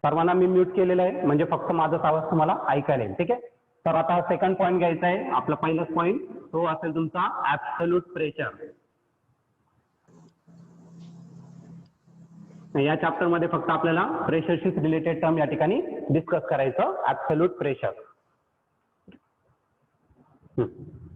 सर्वांना मी म्यूट केलेलं आहे म्हणजे फक्त माझाच आवाज तुम्हाला ऐकायला येईल. ठीक आहे. तर आता सेकंड पॉईंट घ्यायचा आहे. आपला पहिलाच पॉईंट तो असेल तुमचा ऍब्सोल्यूट प्रेशर. या चॅप्टर मध्ये फक्त आपल्याला प्रेशरशी रिलेटेड टर्म या ठिकाणी डिस्कस करायचं, ऍब्सोल्यूट प्रेशर.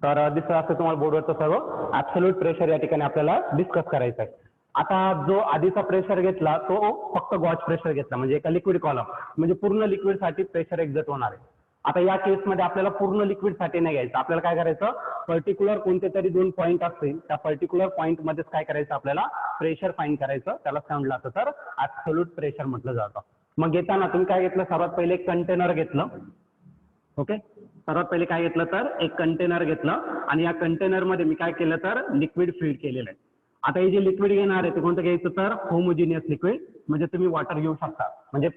तर दिसत असतं तुम्हाला बोर्डवरचं सर्व ऍब्सोल्यूट प्रेशर या ठिकाणी आपल्याला डिस्कस करायचं आहे. आता जो आधीचा प्रेशर घेतला तो फक्त गॉज प्रेशर घेतला म्हणजे एका लिक्विड कॉलम म्हणजे पूर्ण लिक्विड साठी प्रेशर एक्झर्ट होणार आहे. आता या केसमध्ये आपल्याला पूर्ण लिक्विड साठी नाही घ्यायचं. आपल्याला काय करायचं, पर्टिक्युलर कोणते तरी 2 पॉईंट असतील त्या पर्टिक्युलर पॉईंट मध्येच काय करायचं आपल्याला प्रेशर फाइंड करायचं. त्याला सांगितलं असतं तर ऍब्सोल्यूट प्रेशर म्हटलं जातं. मग घेताना तुम्ही काय घेतलं, सर्वात पहिले एक कंटेनर घेतलं. ओके, सर्वात पहिले काय घेतलं तर एक कंटेनर घेतलं आणि या कंटेनर मध्ये मी काय केलं तर लिक्विड फीड केलेलं आहे. आता हे जे लिक्विड घेणार आहे ते कोणतं घ्यायचं तर होमोजिनियस लिक्विड म्हणजे तुम्ही वॉटर घेऊ शकता. म्हणजे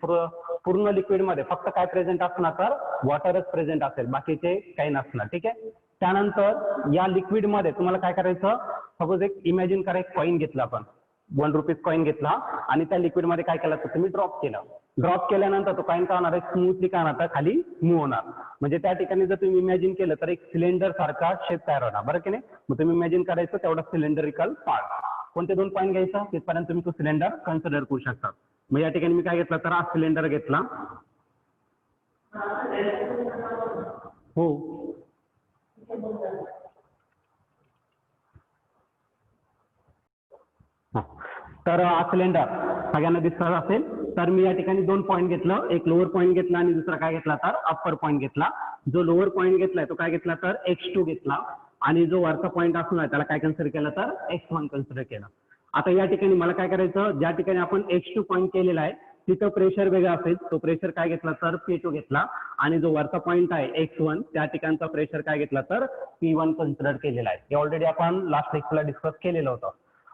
पूर्ण लिक्विड मध्ये फक्त काय प्रेझेंट असणार तर वॉटरच प्रेझेंट असेल, बाकीचे काही नसणार. ठीक आहे. त्यानंतर या लिक्विड मध्ये तुम्हाला काय करायचं, सपोज एक इमॅजिन करा एक कॉईन घेतला आपण, 1 रुपीज कॉईन घेतला आणि त्या लिक्विड मध्ये काय केलं तर तुम्ही ड्रॉप केलं. ड्रॉप केल्यानंतर तो कॉईन काय होणार आहे, स्मूथली काय होणार खाली मूव्ह होणार. म्हणजे त्या ठिकाणी जर तुम्ही इमॅजिन केलं तर एक सिलेंडर सारखा शेप तयार होणार. बरं की नाही. मग तुम्ही इमॅजिन करायचं तेवढा सिलेंडरिकल पार्ट. कोणते 2 पॉईंट घ्यायचं तिथपर्यंत तुम्ही तो सिलेंडर कन्सिडर करू शकता. मग या ठिकाणी मी काय घेतलं तर हा सिलेंडर घेतला. हो तर हा सिलेंडर सगळ्यांना दिसत असेल. तर मी या ठिकाणी 2 पॉईंट घेतलं, एक लोअर पॉईंट घेतला आणि दुसरा काय घेतला तर अप्पर पॉईंट घेतला. जो लोअर पॉईंट घेतलाय तो काय घेतला तर x2 घेतला आणि जो वरचा पॉईंट असणार त्याला काय कन्सिडर केलं तर x1 कन्सिडर केलं. आता या ठिकाणी मला काय करायचं, ज्या ठिकाणी आपण x2 पॉईंट केलेला आहे तिथं प्रेशर वेगळा असेल, तो प्रेशर काय घेतला तर P2 घेतला आणि जो वरचा पॉईंट आहे x1 त्या ठिकाणचा प्रेशर काय घेतला तर P1 कन्सिडर केलेला आहे. हे ऑलरेडी आपण लास्ट लेक्चरला डिस्कस केलेलं होतं.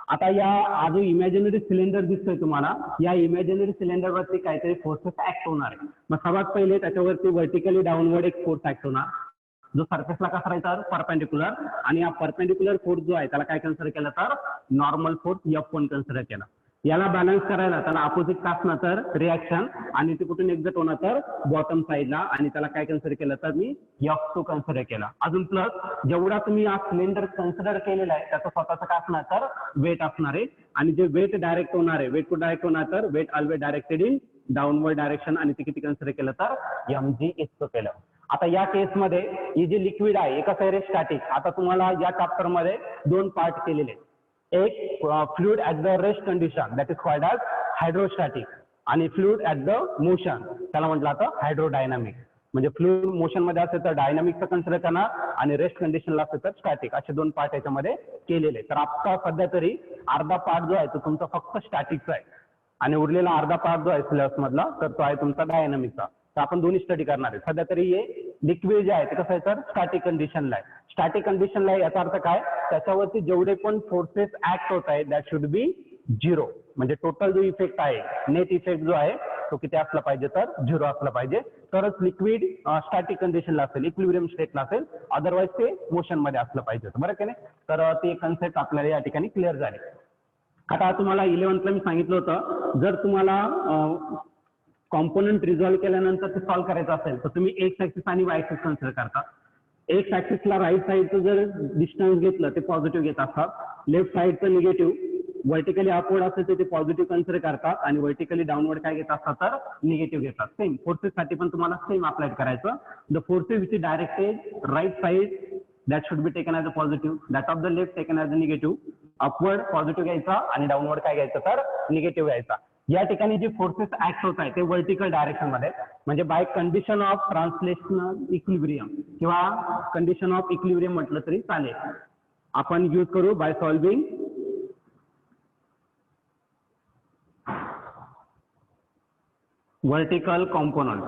आता या हा जो इमॅजिनरी सिलेंडर दिसतोय तुम्हाला, या इमॅजिनरी सिलेंडर वरती काहीतरी फोर्सेस ऍक्ट होणार आहे. मग सर्वात पहिले त्याच्यावरती व्हर्टिकली डाऊनवर्ड एक फोर्स ऍक्ट होणार जो सरफेसला कसा राहायचा परपेंडिक्युलर, आणि हा परपेंडिक्युलर फोर्स जो आहे त्याला काय कन्सिडर केलं तर नॉर्मल फोर्स F1 कन्सिडर केला. याला बॅलन्स करायला त्याला अपोजिट का असणार तर रिॲक्शन आणि ते कुठून एक्झिट होणार तर बॉटम साईडला, आणि त्याला काय कन्सिडर केलं तर मी F2 कन्सिडर केला. अजून प्लस जेवढा तुम्ही हा सिलेंडर कन्सिडर केलेला आहे त्याचं स्वतःचं काय असणार तर वेट असणार आहे, आणि जे वेट डायरेक्ट होणार आहे, वेट कुठे डायरेक्ट होणार तर weight always directed in downward direction, आणि ते किती कन्सिडर केलं तर mg इतकं केलं. आता या केसमध्ये ही जी लिक्विड आहे हे कसं आहे रे स्टॅटिक. आता तुम्हाला या चॅप्टर मध्ये 2 पार्ट केलेले, एक fluid at the rest condition that is called as hydrostatic, आणि फ्लुइड ऍट द मोशन त्याला म्हटलं आता हायड्रोडायनामिक. म्हणजे फ्लुइड मोशन मध्ये असेल तर डायनामिकचं कन्सिडर करणार आणि रेस्ट कंडिशनला असेल तर स्टॅटिक, असे 2 पार्ट याच्यामध्ये केलेले. तर आता सध्या तरी अर्धा पार्ट जो आहे तो तुमचा फक्त स्टॅटिकचा आहे आणि उरलेला अर्धा पार्ट जो आहे सिलेबस मधला तर तो आहे तुमचा डायनामिकचा. तर आपण दोन्ही स्टडी करणार आहे. सध्या तरी हे लिक्विड जे आहे ते कसं आहे तर स्टॅटिक कंडिशनला आहे. स्टॅटिक कंडिशनला आहे याचा अर्थ काय, त्याच्यावरती जेवढे पण फोर्सेस ऍक्ट होत आहेत दॅट शुड बी 0. म्हणजे टोटल जो इफेक्ट आहे नेट इफेक्ट जो आहे तो किती असला पाहिजे तर 0 असला पाहिजे, तरच लिक्विड स्टॅटिक कंडिशनला असेल, इक्विलिब्रियम स्टेटला असेल, अदरवाईज ते मोशन मध्ये असलं पाहिजे. बरं की नाही. तर ती कन्सेप्ट आपल्याला या ठिकाणी क्लिअर झाली. आता तुम्हाला 11th मी सांगितलं होतं जर तुम्हाला कॉम्पोनंट रिझॉल्व्ह केल्यानंतर ते सॉल्व्ह करायचं असेल तर तुम्ही एक्स ऍक्सिस आणि वाय ऍक्सिस कन्सिडर करता. एक्स ऍक्सिसला राईट साईडचं जर डिस्टन्स घेतलं ते पॉझिटिव्ह घेत असतात, लेफ्ट साईडचं निगेटिव्ह, व्हर्टिकली अपवर्ड असेल तर ते पॉझिटिव्ह कन्सिडर करतात आणि व्हर्टिकली डाऊनवर्ड काय घेत असतात तर निगेटिव्ह घेतात. सेम फोर्सेस साठी पण तुम्हाला सेम अप्लाय करायचं. The forces which is directed right side that should be taken as a positive, that of the left taken as a negative, upward positive घ्यायचा आणि डाऊनवर्ड काय घ्यायचं तर निगेटिव्ह घ्यायचा. या ठिकाणी जे फोर्सेस ऍक्ट होत आहे ते व्हर्टिकल डायरेक्शन मध्ये, म्हणजे by condition of translational equilibrium किंवा कंडिशन ऑफ इक्विलिब्रियम म्हटलं तरी चालेल. आपण यूज करू by solving vertical component.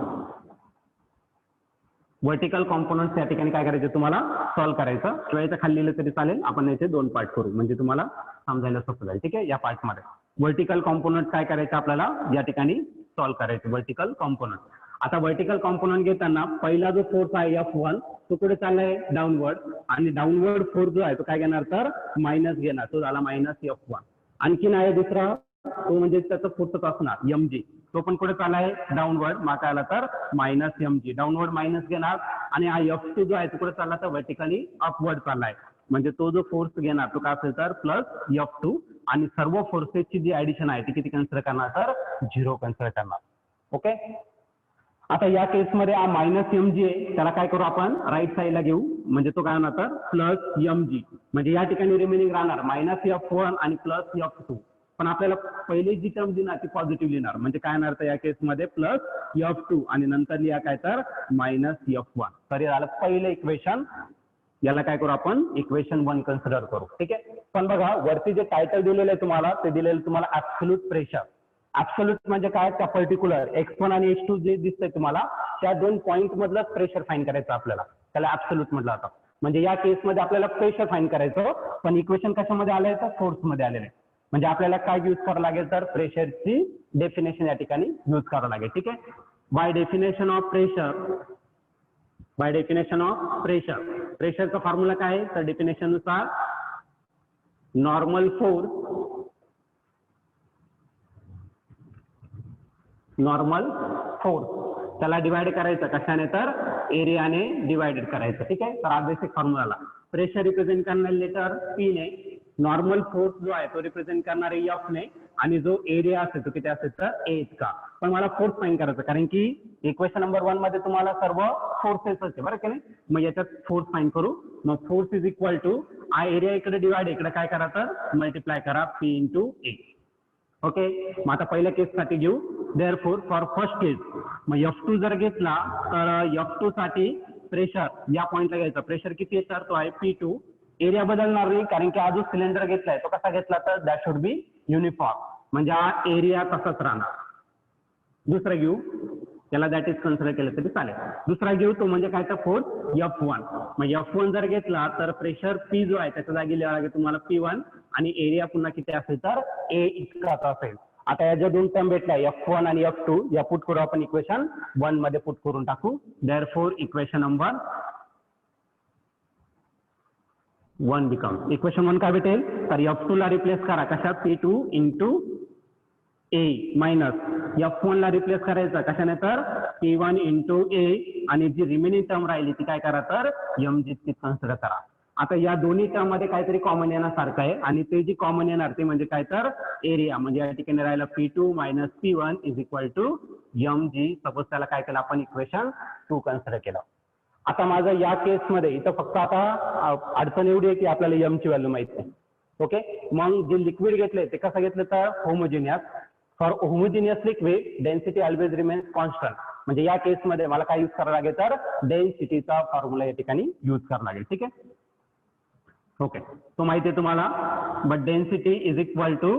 Vertical components या ठिकाणी काय करायचे तुम्हाला सॉल्व्ह करायचं, किंवा याचं खाली लिहिलं तरी चालेल. आपण याचे 2 पार्ट करू म्हणजे तुम्हाला समजायला सोपं जाईल. ठीक आहे. या पार्ट मध्ये व्हर्टिकल कॉम्पोनंट काय करायचं आपल्याला या ठिकाणी सॉल्व्ह करायचे व्हर्टिकल कॉम्पोनंट. आता व्हर्टिकल कॉम्पोनंट घेताना पहिला जो फोर्स आहे F1 तो कुठे चाललाय डाऊनवर्ड, आणि डाऊनवर्ड फोर्स जो आहे तो काय घेणार तर मायनस घेणार, तो झाला -F1. आणखीन आहे दुसरा तो म्हणजे त्याचा फोर्सच असणार mg. तो पण कुठे चाललाय डाऊनवर्ड, मग काय आला तर मायनस mg, डाऊनवर्ड मायनस घेणार आणि हा F2 जो आहे तो कुठे चालला तर व्हर्टिकली अपवर्ड चाललाय, म्हणजे तो जो फोर्स घेणार तो काय असेल तर प्लस F2 आणि सर्व फोर्सेसची जी ऍडिशन आहे ती किती कन्सिडर करणार तर 0 कन्सिडर करणार. ओके, आता या केसमध्ये हा मायनस mg आहे त्याला काय करू आपण राईट साईडला घेऊ, म्हणजे तो काय होणार तर प्लस mg, म्हणजे या ठिकाणी रिमेनिंग राहणार मायनस F1 आणि प्लस F2, पण आपल्याला पहिली जी टर्म लिहिणार ती पॉझिटिव्ह लिहिणार, म्हणजे काय होणार तर या केसमध्ये प्लस F2 आणि नंतर लिहा काय तर मायनस F1. तर झालं पहिलं इक्वेशन, याला काय करू आपण इक्वेशन 1 कन्सिडर करू. ठीक आहे, पण बघा वरती जे टायटल दिलेलं आहे तुम्हाला ते दिलेलं तुम्हाला ऍब्सोल्यूट प्रेशर. ऍब्सोल्यूट म्हणजे काय, त्या पर्टिक्युलर x1 आणि x2 जे दिसतंय तुम्हाला त्या दोन पॉईंट मधलं प्रेशर फाइंड करायचं आपल्याला, त्याला ऍब्सोल्यूट म्हटलं जातं. म्हणजे या केसमध्ये आपल्याला प्रेशर फाइंड करायचं, पण इक्वेशन कशामध्ये आलंय तर फोर्स मध्ये आलेलं आहे. म्हणजे आपल्याला काय यूज करावं लागेल तर प्रेशरची डेफिनेशन या ठिकाणी यूज करावं लागेल. ठीक आहे, बाय डेफिनेशन ऑफ प्रेशर, प्रेशरचा फॉर्म्युला काय आहे तर डेफिनेशन नुसार नॉर्मल फोर्स त्याला डिवाइड करायचं कशाने तर एरियाने डिवाइडेड करायचं. ठीक आहे, तर हा बेसिक फॉर्म्युला, प्रेशर रिप्रेझेंट करणारे लेटर P ने, नॉर्मल फोर्स जो आहे तो रिप्रेझेंट करणारे F ने, आणि जो एरिया असेल तो किती असेल तर A इतका. पण मला फोर्स फाइंड करायचं कारण की इक्वेशन नंबर 1 मध्ये तुम्हाला सर्व फोर्सेस असते बरं की नाही, मग याच्यात फोर्स फाइंड करू. मग फोर्स इज इक्वल टू हा एरिया इकडे डिवाइड, इकडे काय करा तर मल्टिप्लाय करा P इंटू A. ओके, मग आता पहिल्या केससाठी घेऊ. देअरफॉर फॉर फर्स्ट केस मग F2 जर घेतला तर F2 साठी प्रेशर या पॉइंटला घ्यायचा, प्रेशर किती आहे तर तो आहे P2. एरिया बदलणार नाही कारण की हा जो सिलेंडर घेतलाय तो कसा घेतला तर दॅट शुड बी युनिफॉर्म, म्हणजे हा एरिया तसाच राहणार. दुसरा घेऊ, त्याला दॅट इज कन्सिडर केलं तरी चालेल. दुसरा घेऊ तो म्हणजे काय तर फोर्स F1. मग F1 जर घेतला तर प्रेशर P जो आहे त्याच्या जागी लिहावं लागेल तुम्हाला P1 आणि एरिया पुन्हा किती असेल तर A इतकाच असेल. आता या ज्या दोन टर्म भेटल्या F1 आणि F2 या पुट करू आपण इक्वेशन 1 मध्ये पुट करून टाकू. Therefore equation number 1 becomes, equation 1 काय भेटेल तर F2 ला रिप्लेस करा कशात P2 into A minus F1 ला रिप्लेस करायचं कशाने तर P1 इंटू A, आणि जी रिमेनिंग टर्म राहिली ती काय करा तर mg ती कन्सिडर करा. आता या दोन्ही टर्म मध्ये काहीतरी कॉमन येण्यासारखं आहे, आणि ते जी कॉमन येणार ते म्हणजे काय तर एरिया, म्हणजे या ठिकाणी राहिला P2 minus P1 is equal to mg. Suppose त्याला काय केलं आपण इक्वेशन 2 कन्सिडर केलं. आता माझं या केसमध्ये इथं फक्त आता अडचण एवढी आहे की आपल्याला m ची व्हॅल्यू माहित नाही. ओके, मग जे लिक्विड घेतले ते कसं घेतलं तर homogeneous. For homogeneous liquid density always remains constant, म्हणजे या केसमध्ये मला काय यूज करावं लागेल तर डेन्सिटीचा फॉर्म्युला या ठिकाणी यूज करावा लागेल. ठीक आहे, ओके, तो माहिती आहे तुम्हाला. But density is equal to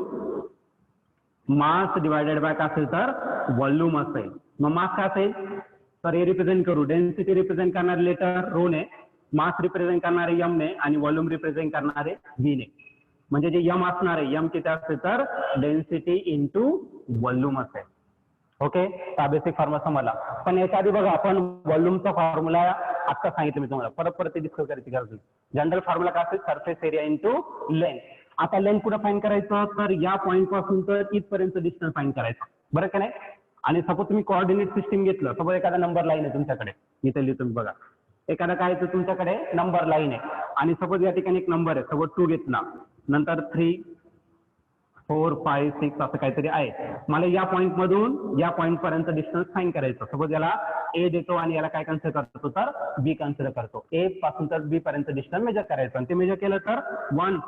mass divided by काय असेल तर व्हॉल्यूम असेल. मग मास काय असेल तर हे रिप्रेझेंट करू, डेन्सिटी रिप्रेझेंट करणारे लेटर रो ने, मास रिप्रेझेंट करणारे m ने, आणि व्हॉल्यूम रिप्रेझेंट करणारे v ने. म्हणजे जे m असणार आहे m किती असेल तर डेन्सिटी इंटू व्हॉल्यूम असेल. ओके, हा बेसिक फॉर्म्युला समजला. पण याच्या आधी बघा आपण व्हॉल्यूमचा फॉर्म्युला आता सांगितलं मी तुम्हाला, परत ते डिस्कस करायची गरज नाही. जनरल फॉर्म्युला काय असेल सरफेस एरिया इंटू लेंथ. आता लेंथ कुठं फाइंड करायचं तर या पॉईंट पासून तर इथपर्यंत डिस्टन्स फाइंड करायचं बरं का नाही. आणि सपोज तुम्ही कोऑर्डिनेट सिस्टीम घेतलं, सपोज एखादा नंबर लाईन आहे तुमच्याकडे, इथे लिहितो तुम्ही बघा, एखादा काय तर तुमच्याकडे नंबर लाईन आहे आणि सपोज या ठिकाणी एक नंबर आहे, सपोज 2 घेतला, नंतर 3 4 5 6 असं काहीतरी आहे. मला या पॉईंट मधून या पॉईंट पर्यंत डिस्टन्स फाइंड करायचं. सपोज याला A देतो आणि याला काय कन्सिडर करतो तर B कन्सिडर करतो. A पासून तर B पर्यंत डिस्टन्स मेजर करायचं, आणि ते मेजर केलं तर 1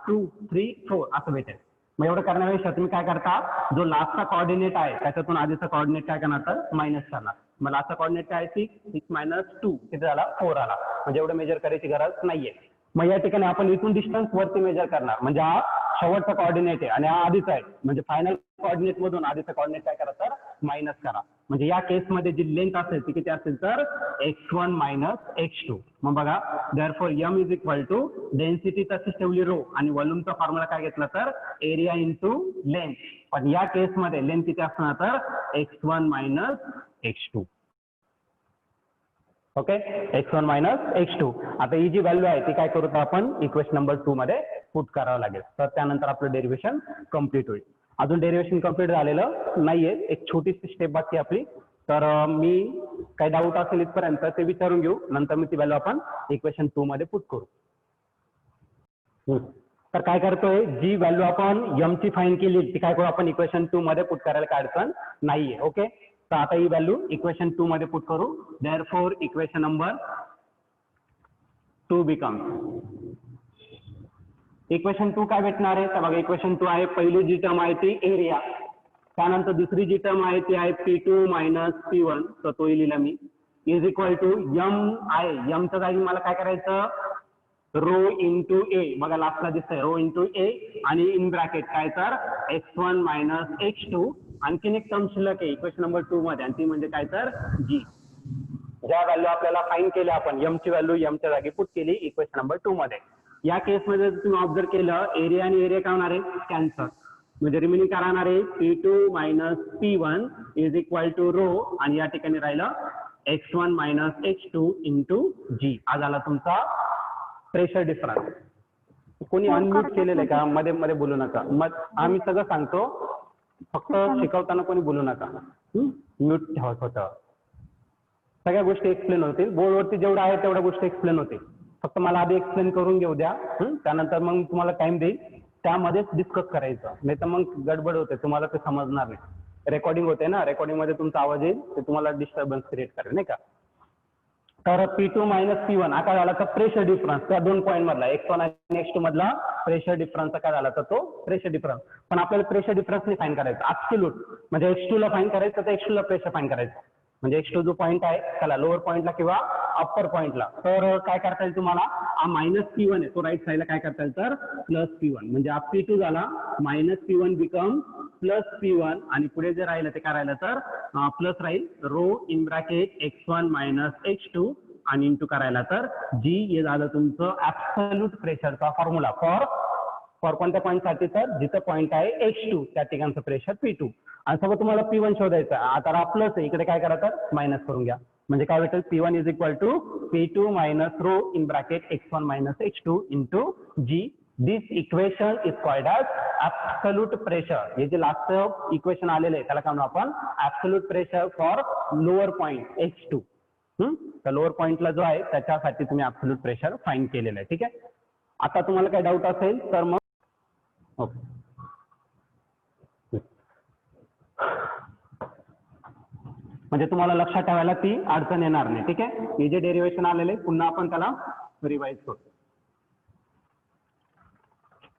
2 3 4 असं भेटेल. मग एवढं करण्यापेक्षा तुम्ही काय करता, जो लास्टचा कोऑर्डिनेट आहे त्याच्यातून आधीचा कोऑर्डिनेट काय करणार तर मायनस करणार. मग लास्टचा कोऑर्डिनेट काय 6 मायनस 2 किती झाला 4 आला, म्हणजे एवढं मेजर करायची गरज नाहीये. मग या ठिकाणी आपण इथून डिस्टन्स वरती मेजर करणार, म्हणजे हा शेवटचा कोऑर्डिनेट आहे आणि हा आधीचा आहे, म्हणजे फायनल कोऑर्डिनेट मधून आधीचा कोऑर्डिनेट काय करा तर मायनस करा. म्हणजे या केसमध्ये जी लेंथ असेल ती किती असेल तर x1 मायनस x2. मग बघा therefore m is equal to density तशीच ठेवली रो, आणि व्हॉल्यूमचा फॉर्म्युला काय घेतला तर एरिया इंटू लेंथ. पण या केसमध्ये लेंथ किती असणार तर x1 minus x2. Okay, x1 minus x2. आता ही जी व्हॅल्यू आहे ती काय करू तर आपण इक्वेशन नंबर 2 मध्ये पुट करावं लागेल, तर त्यानंतर आपलं डेरिव्हेशन कम्प्लीट होईल. अजून डेरिव्हेशन कम्प्लीट झालेलं नाहीये, एक छोटीशी स्टेप बाकी आपली. तर मी काही डाऊट असेल इथपर्यंत ते विचारून घेऊ, नंतर मी ती व्हॅल्यू आपण इक्वेशन 2 मध्ये पुट करू. तर काय करतोय, जी व्हॅल्यू आपण m ची फाईंड केली ती काय करू आपण इक्वेशन 2 मध्ये पुट करायला काय अडचण नाहीये. ओके, तर आता ही व्हॅल्यू इक्वेशन 2 मध्ये पुट करू. Therefore equation number 2 becomes, equation 2 काय भेटणार आहे तर बघा, इक्वेशन 2 आहे, पहिली जी टर्म आहे ती एरिया, त्यानंतर दुसरी जी टर्म आहे ती आहे P2 मायनस P1, तर तो लिहिला मी, इज इक्वल टू m आहे, m च्या जागी मला काय करायचं, रो इंटू ए, बघा लास्टला दिसतंय रो इंटू ए, आणि इन ब्रॅकेट काय तर x1 मायनस x2, आणखीन एक टर्म शिल्लक आहे इक्वेशन नंबर 2 मध्ये, आणि ती म्हणजे काय तर जी. ज्या व्हॅल्यू आपल्याला फाईंड केल्या आपण, m ची व्हॅल्यू m च्या जागी पुट केली इक्वेशन नंबर 2 मध्ये. या केसमध्ये तुम्ही ऑब्झर्व केलं, एरिया आणि एरिया काय होणार आहे, कॅन्सल, म्हणजे रिमेनिंग काय राहणार आहे, P2 minus P1 is equal to rho, आणि या ठिकाणी राहिलं x1 मायनस x2 इंटू जी. हा झाला तुमचा प्रेशर डिफरन्स. कोणी अनम्यूट केलेलं आहे का, मध्ये मध्ये बोलू नका, मग आम्ही सगळं सांगतो, फक्त शिकवताना कोणी बोलू नका, म्यूट ठेवत होतं. सगळ्या गोष्टी एक्सप्लेन होतील, बोर्डवरती जेवढं आहे तेवढ्या गोष्टी एक्सप्लेन होतील, फक्त मला आधी एक्सप्लेन करून घेऊ द्या, त्यानंतर मग तुम्हाला टाइम देईल, त्यामध्येच डिस्कस करायचं, नाही तर मग गडबड होते, तुम्हाला ते समजणार नाही. रेकॉर्डिंग होते ना, रेकॉर्डिंग मध्ये तुमचा आवाज येईल, ते तुम्हाला डिस्टर्बन्स क्रिएट करेल नाही का. तर P2 मायनस P1 हा काय झाला तर प्रेशर डिफरन्स, त्या 2 पॉईंट मधला x1 आणि x2 मधला प्रेशर डिफरन्स काय झाला तर तो प्रेशर डिफरन्स. पण आपल्याला प्रेशर डिफरन्स नाही फाईंड करायचा, ऍब्सोल्यूट, म्हणजे x2 ला फाईंड करायचं तर x2 ला प्रेशर फाईंड करायचं, म्हणजे x2 जो पॉईंट आहे त्याला लोअर पॉईंटला किंवा अप्पर पॉईंटला, तर काय करता येईल तुम्हाला, हा मायनस P1 आहे तो राईट साईडला काय करता येईल तर प्लस P1, म्हणजे हा P2 झाला minus P1 become plus P1, आणि पुढे जे राहिलं ते काय राहिलं तर प्लस राहील, row in bracket x1 minus x2 आणि इंटू करायला तर जी, हे झालं तुमचं ऍब्सोल्यूट प्रेशरचा फॉर्म्युला फॉर कोणत्या पॉईंट साठी तर जिथं पॉईंट आहे x2 त्या ठिकाणचं प्रेशर P2, आणि सगळं तुम्हाला P1 शोधायचं, आता हा प्लस आहे इकडे काय करा तर मायनस करून घ्या, म्हणजे काय भेटेल P1 is equal to P2 minus rho in bracket x1 minus x2 into g. This equation is called as absolute pressure. हे जे लास्ट इक्वेशन आलेलं आहे त्याला काय म्हणू आपण, absolute pressure for lower point x2. तर लोअर पॉईंटला जो आहे त्याच्यासाठी तुम्ही ऍब्सोल्यूट प्रेशर फाईंड केलेलं आहे. ठीक आहे, आता तुम्हाला काही डाऊट असेल तर मग ओके. म्हणजे तुम्हाला लक्षात ठेवायला ती अडचण येणार नाही. ठीक आहे, हे जे डेरिव्हेशन आलेले पुन्हा आपण त्याला रिवाइज करू,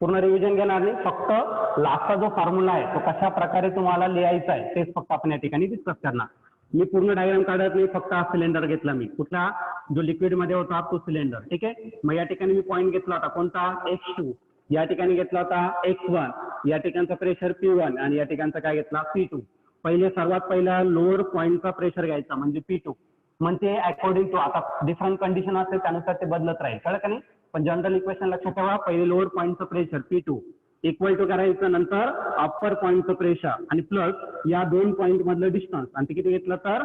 पूर्ण रिव्हिजन घेणार नाही, फक्त लास्टचा जो फॉर्म्युला आहे तो कशा प्रकारे तुम्हाला लिहायचा आहे तेच फक्त आपण या ठिकाणी डिस्कस करणार. मी पूर्ण डायग्राम काढत नाही, फक्त हा सिलेंडर घेतला मी, कुठला जो लिक्विड मध्ये होता तो सिलेंडर. ठीक आहे, मग या ठिकाणी मी पॉईंट घेतला होता कोणता, x2, या ठिकाणी घेतला होता x1, या ठिकाणचा प्रेशर P1, आणि या ठिकाणचा काय घेतला P2. पहिले सर्वात पहिला लोअर पॉईंटचा प्रेशर घ्यायचा म्हणजे P2, म्हणजे अकॉर्डिंग टू आता डिफरंट कंडिशन असेल त्यानुसार ते बदलत राहील, कळलं का नाही. पण जनरल इक्वेशन लक्षात ठेवा, पहिले लोअर पॉईंटचं प्रेशर P2 इक्वल टू करायचं, नंतर अप्पर पॉईंटचं प्रेशर आणि प्लस या 2 पॉईंट मधलं डिस्टन्स, आणि ते किती घेतलं तर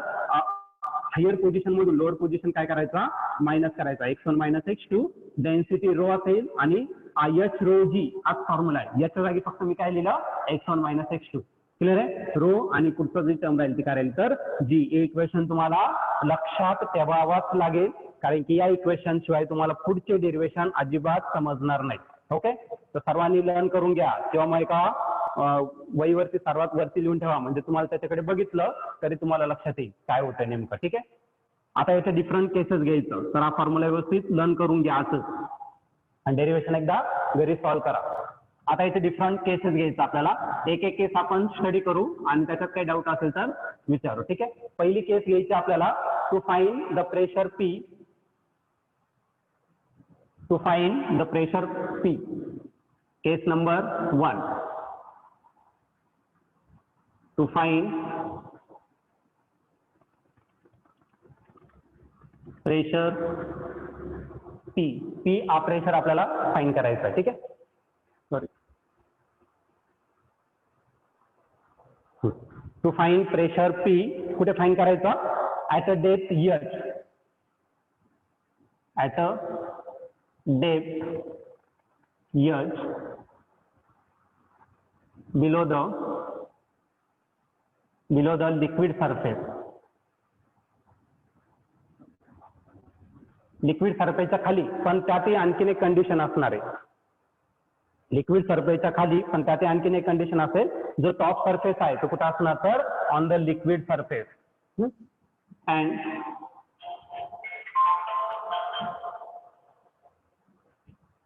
हायर पोझिशन मधून लोअर पोझिशन काय करायचा मायनस करायचा, x1 minus x2, density rho असेल आणि h रो जी हा फॉर्म्युला आहे, याच्या जागी फक्त मी काय लिहिलं x1 मायनस x2. क्लिअर आहे, रो आणि पुढचं जी टर्म राहील ती काय राहील तर जी. हे इक्वेशन तुम्हाला लक्षात ठेवावाच लागेल, कारण की या इक्वेशन शिवाय तुम्हाला पुढचे डेरिव्हेशन अजिबात समजणार नाही. ओके, तर सर्वांनी लर्न करून घ्या किंवा मग एका वहीवरती सर्वात वरती लिहून ठेवा, म्हणजे तुम्हाला त्याच्याकडे बघितलं तरी तुम्हाला लक्षात येईल काय होतं नेमकं. ठीक आहे, आता याचे डिफरंट केसेस घ्यायचं, तर हा फॉर्म्युला व्यवस्थित लर्न करून घ्या असं, आणि डेरिव्हेशन एकदा घरी सॉल्व्ह करा. आता याचे डिफरंट केसेस घ्यायचं आपल्याला, एक एक केस आपण स्टडी करू आणि त्याच्यात काही डाऊट असेल तर विचारू. ठीक आहे, पहिली केस घ्यायची आपल्याला, to find the pressure P, to find the pressure P. Case number 1. To find pressure P. P हा प्रेशर आपल्याला फाइंड करायचा आहे. ठीक आहे, sorry, to find pressure P कुठे फाइंड करायचं, at a depth h, at a depth h below the liquid surface. Liquid सरफेसच्या खाली, पण त्यातही आणखीन एक कंडिशन असणार आहे. लिक्विड सरफेसच्या खाली पण त्यात आणखीन एक कंडिशन असेल, जो टॉप सरफेस आहे तो कुठे असणार तर on the liquid surface.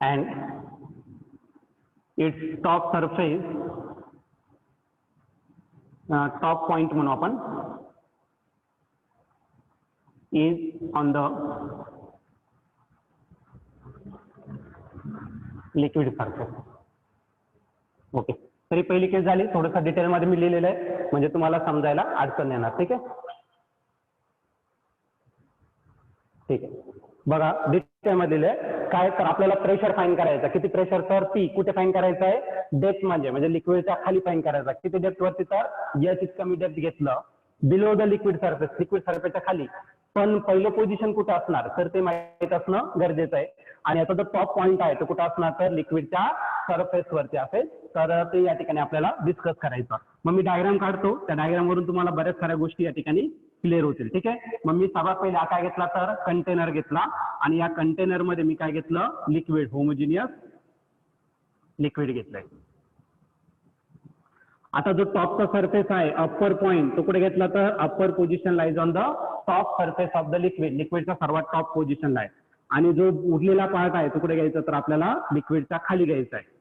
and its top surface, top point म्हणू आपण, is on the liquid surface. Okay, तरी पहिली केस झाली. थोडंसं डिटेल मध्ये मी लिहिलेलं आहे म्हणजे तुम्हाला समजायला अडचण येणार. ठीक आहे, ठीक आहे. बघा डिटेल मध्ये लिहिलंय काय, तर आपल्याला प्रेशर फाईन करायचा. किती प्रेशर तर पी. कुठे फाईन करायचं आहे, डेप्थ म्हणजे लिक्विडच्या खाली फाईन करायचा. किती डेप्थ वरती तर एच इतकं मी डेप्थ घेतलं below the liquid surface, liquid सरफेसच्या खाली. पण पहिलं पोझिशन कुठं असणार तर ते माहित असणं गरजेचं आहे. आणि याचा जो टॉप पॉइंट आहे तो कुठं असणार तर लिक्विडच्या सरफेस वरती असेल. तर ते या ठिकाणी आपल्याला डिस्कस करायचं. मग मी डायग्राम काढतो, त्या डायग्राम वरून तुम्हाला बऱ्याच साऱ्या गोष्टी या ठिकाणी क्लिअर होतील. ठीक आहे, मग मी सर्वात पहिले काय घेतला तर कंटेनर घेतला आणि या कंटेनर मध्ये मी काय घेतलं, लिक्विड, होमोजिनियस लिक्विड घेतलंय. आता जो टॉपचा सरफेस आहे अप्पर पॉइंट तो कुठे घेतला तर upper position lies on the top surface of the liquid, लिक्विडचा सर्वात टॉप पोझिशनला आहे. आणि जो उरलेला पार्ट आहे तो कुठे घ्यायचा तर आपल्याला लिक्विडच्या खाली घ्यायचा आहे.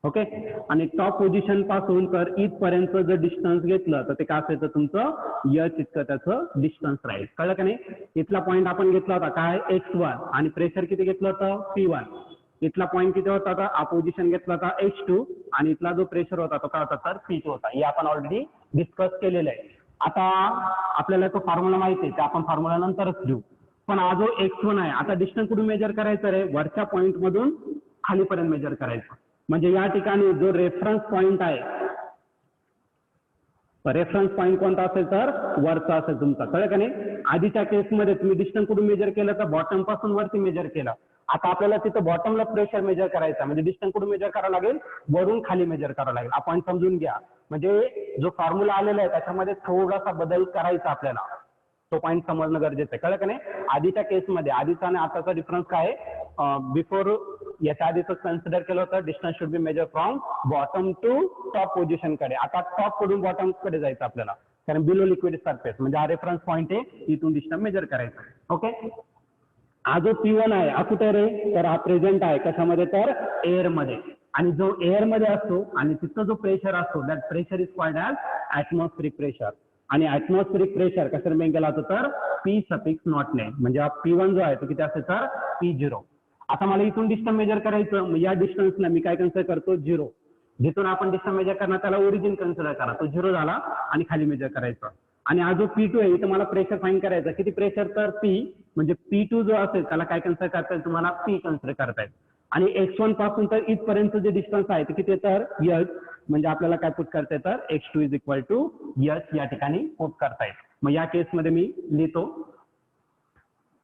ओके, आणि टॉप पोझिशन पासून तर इथपर्यंत जर डिस्टन्स घेतलं तर ते काय असायचं तुमचं एच इतकं त्याचं डिस्टन्स राहील. कळलं का नाही. इथला पॉइंट आपण घेतला होता काय x1 आणि प्रेशर किती घेतलं होतं P1. इथला पॉइंट किती होता तर अपोजिशन घेतला होता H2 आणि इथला जो प्रेशर होता तो काय होता तर P2 होता. हे आपण ऑलरेडी डिस्कस केलेलं आहे. आता आपल्याला तो फॉर्म्युला माहिती आहे, ते आपण फॉर्म्युला नंतरच घेऊ. पण हा जो x1 आहे, आता डिस्टन्स कुठून मेजर करायचं रे, वरच्या पॉइंट मधून खालीपर्यंत मेजर करायचं. म्हणजे या ठिकाणी जो रेफरन्स पॉइंट आहे, रेफरन्स पॉइंट कोणता असेल तर वरचा असेल तुमचा. कळलं का नाही. आधीच्या केसमध्ये तुम्ही डिस्टन्स कुठून मेजर केलं तर बॉटम पासून वरती मेजर केलं. आता आपल्याला तिथं बॉटमला प्रेशर मेजर करायचा, म्हणजे डिस्टन्स कुठून मेजर करावं लागेल, वरून खाली मेजर करावं लागेल. आपण समजून घ्या, म्हणजे जो फॉर्म्युला आलेला आहे त्याच्यामध्ये थोडासा बदल करायचा आपल्याला, तो पॉईंट समजणं गरजेचं आहे. कळलं का नाही. आधीच्या केसमध्ये आधीचा आणि आताचा डिफरन्स काय आहे, बिफोर याच्या आधीच कन्सिडर केलं होतं distance should be measure from bottom to top position कडे. आता टॉप कडून बॉटम कडे जायचं आपल्याला, कारण बिलो लिक्विड सरफेस म्हणजे हा रेफरन्स पॉईंट आहे, इथून डिस्टन्स मेजर करायचं. ओके, हा जो P1 आहे हा कुठे रे तर हा प्रेझेंट आहे कशामध्ये तर एअर मध्ये. आणि जो एअर मध्ये असतो आणि तिथं जो प्रेशर असतो that pressure is called as atmospheric pressure. आणि ॲटमॉस्फेरिक प्रेशर कशाने मेन केला होता तर P सफिक्स नॉटने, म्हणजे हा P1 जो आहे तो किती असेल तर P0. आता मला इथून डिस्टन्स मेजर करायचं, मग या डिस्टन्सला मी काय कन्सिडर करतो 0. जिथून आपण डिस्टन्स मेजर करणार त्याला ओरिजिन कन्सिडर करा, तो 0 झाला आणि खाली मेजर करायचं. आणि हा जो P2 आहे इथं मला प्रेशर फाईन करायचं. किती प्रेशर तर P, म्हणजे P2 जो असेल त्याला काय कन्सिडर करता येईल तुम्हाला P कन्सिडर करता येईल. आणि x1 पासून तर इथपर्यंत जे डिस्टन्स आहे ते किती तर h, म्हणजे आपल्याला काय पुट करता येतं x2 is equal to h या ठिकाणी पुट करता येईल. मग या केसमध्ये मी लिहितो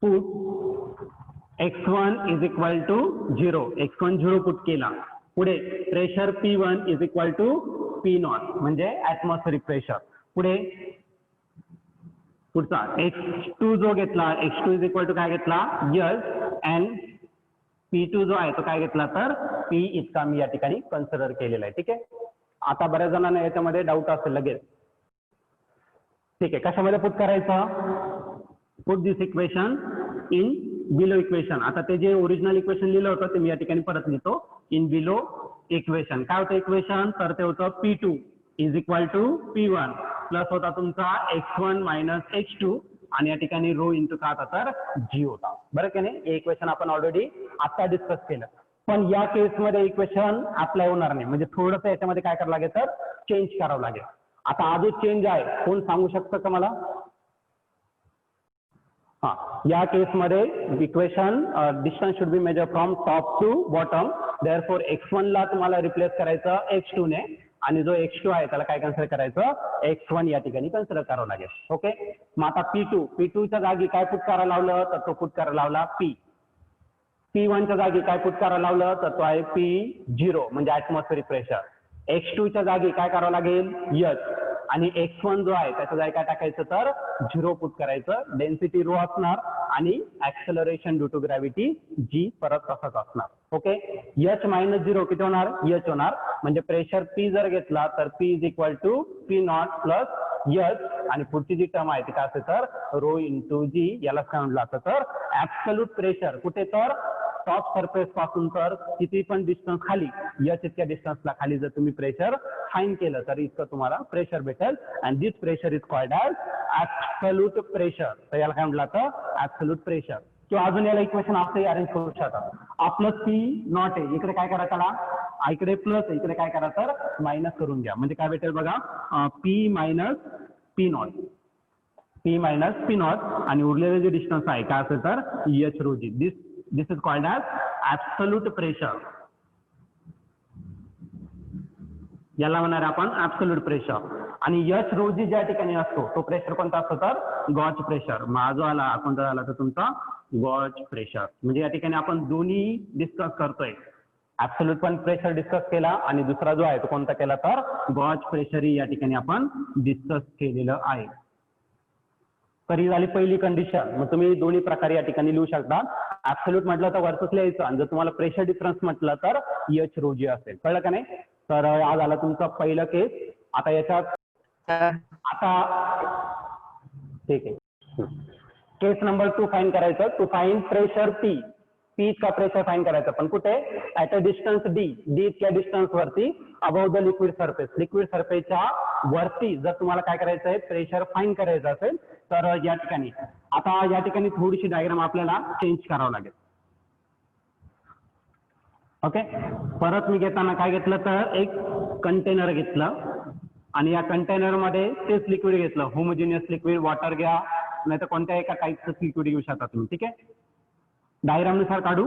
put x1 is equal to 0, x1 0 put केला. पुढे pressure P1 is equal to P0 म्हणजे ॲटमॉस्फेरिक प्रेशर. पुढे पुढचा x2 जो घेतला, x2 इज इक्वल टू काय घेतला h, अँड P2 जो आहे तो काय घेतला तर P इतका मी या ठिकाणी कन्सिडर केलेला आहे. ठीक आहे, आता बऱ्याच जणांना याच्यामध्ये डाऊट असेल लगेच. ठीक आहे, कशामध्ये पुट करायचं, put this equation in below equation. आता ते जे ओरिजिनल इक्वेशन लिहिलं होतं ते मी या ठिकाणी परत लिहितो, इन बिलो इक्वेशन. काय होतं इक्वेशन तर ते होतं P2 is equal to P1 plus होता तुमचा x1 मायनस x2 आणि या ठिकाणी रो इंटू काय होता तर g होता. बरं की नाही. हे इक्वेशन आपण ऑलरेडी आता डिस्कस केलं. पण या केसमध्ये इक्वेशन अप्लाय होणार नाही, म्हणजे थोडंसं याच्यामध्ये काय करावं लागेल तर चेंज करावं लागेल. आता हा जो चेंज आहे कोण सांगू शकतं का मला. हा, या केसमध्ये equation distance should be measure from top to bottom. Therefore x1 ला तुम्हाला रिप्लेस करायचं x2 ने, आणि जो x2 आहे त्याला काय कन्सिडर करायचं x1 या ठिकाणी कन्सिडर करावं लागेल. ओके, मग आता P2 च्या जागी काय पुट करायला लावलं तर तो पुट करायला लावला P. P1 च्या जागी काय पुट करायला लावलं तर तो आहे P0 म्हणजे ॲटमॉस्फेरिक प्रेशर. x2 च्या जागी काय करावं लागेल h, आणि x1 जो आहे त्याच्या जागी काय टाकायचं तर 0 पुट करायचं. डेन्सिटी रो असणार आणि acceleration due to gravity g परत तसाच असणार. ओके, h मायनस 0 किती होणार, h होणार. म्हणजे प्रेशर p जर घेतला तर p is equal to p naught plus h, आणि पुढची जी टर्म आहे ती काय असते तर रो इंटू जी. याला काय म्हटलं जातं तर ऍब्सोल्यूट प्रेशर. कुठे तर टॉप सरफेस पासून तर किती पण डिस्टन्स खाली, h इतक्या डिस्टन्सला खाली जर तुम्ही प्रेशर फाईंड केलं तर इतकं तुम्हाला प्रेशर भेटेल. And this pressure is called as absolute pressure. तर याला काय म्हटलं जातं ऍब्सोल्यूट प्रेशर. किंवा अजून याला इक्वेशन असंही अरेंज करू शकतात. आ प्लस पी नॉट आहे, इकडे काय करा त्याला, इकडे प्लस आहे, इकडे काय करा तर मायनस करून घ्या. म्हणजे काय भेटेल बघा, P minus P naught, P minus P naught, आणि उरलेले जे डिस्टन्स आहे काय असेल तर H rho g. This is called as absolute pressure. याला म्हणणार आपण ऍब्सोल्यूट प्रेशर. आणि एच रो जी ज्या ठिकाणी असतो तो प्रेशर कोणता असतो तर गॉज प्रेशर. माझा आला कोणता झाला तर तुमचा गॉज प्रेशर. म्हणजे या ठिकाणी आपण दोन्ही डिस्कस करतोय. ऍब्सोल्यूट पण प्रेशर डिस्कस केला आणि दुसरा जो आहे तो कोणता केला तर गॉज प्रेशर या ठिकाणी आपण डिस्कस केलेलं आहे. तर ही झाली पहिली कंडिशन. मग तुम्ही दोन्ही प्रकारे या ठिकाणी लिहू शकता. ऍब्सोल्यूट म्हटलं तर वरचंच लिहायचं, आणि जर तुम्हाला प्रेशर डिफरन्स म्हटलं तर एच रो जी असेल. कळलं का नाही. तर हा झाला तुमचा पहिला केस. आता याच्यात आता ठीक आहे, केस नंबर 2 फाईंड करायचं. To find pressure P. P इतका प्रेशर फाईंड करायचं, पण कुठे at a distance D. D इतक्या डिस्टन्स वरती about the liquid surface. Liquid सरफेसच्या वरती जर तुम्हाला काय करायचं आहे प्रेशर फाईंड करायचं असेल तर या ठिकाणी आता या ठिकाणी थोडीशी डायग्राम आपल्याला चेंज करावं लागेल. ओके, परत मी घेताना काय घेतलं तर एक कंटेनर घेतलं, आणि या कंटेनर मध्ये तेच लिक्विड घेतलं. होमोजिनियस लिक्विड, वॉटर घ्या, नाही तर कोणत्या एका टाईपचं लिक्विड घेऊ शकता तुम्ही. ठीक आहे, डायग्राम नुसार काढू.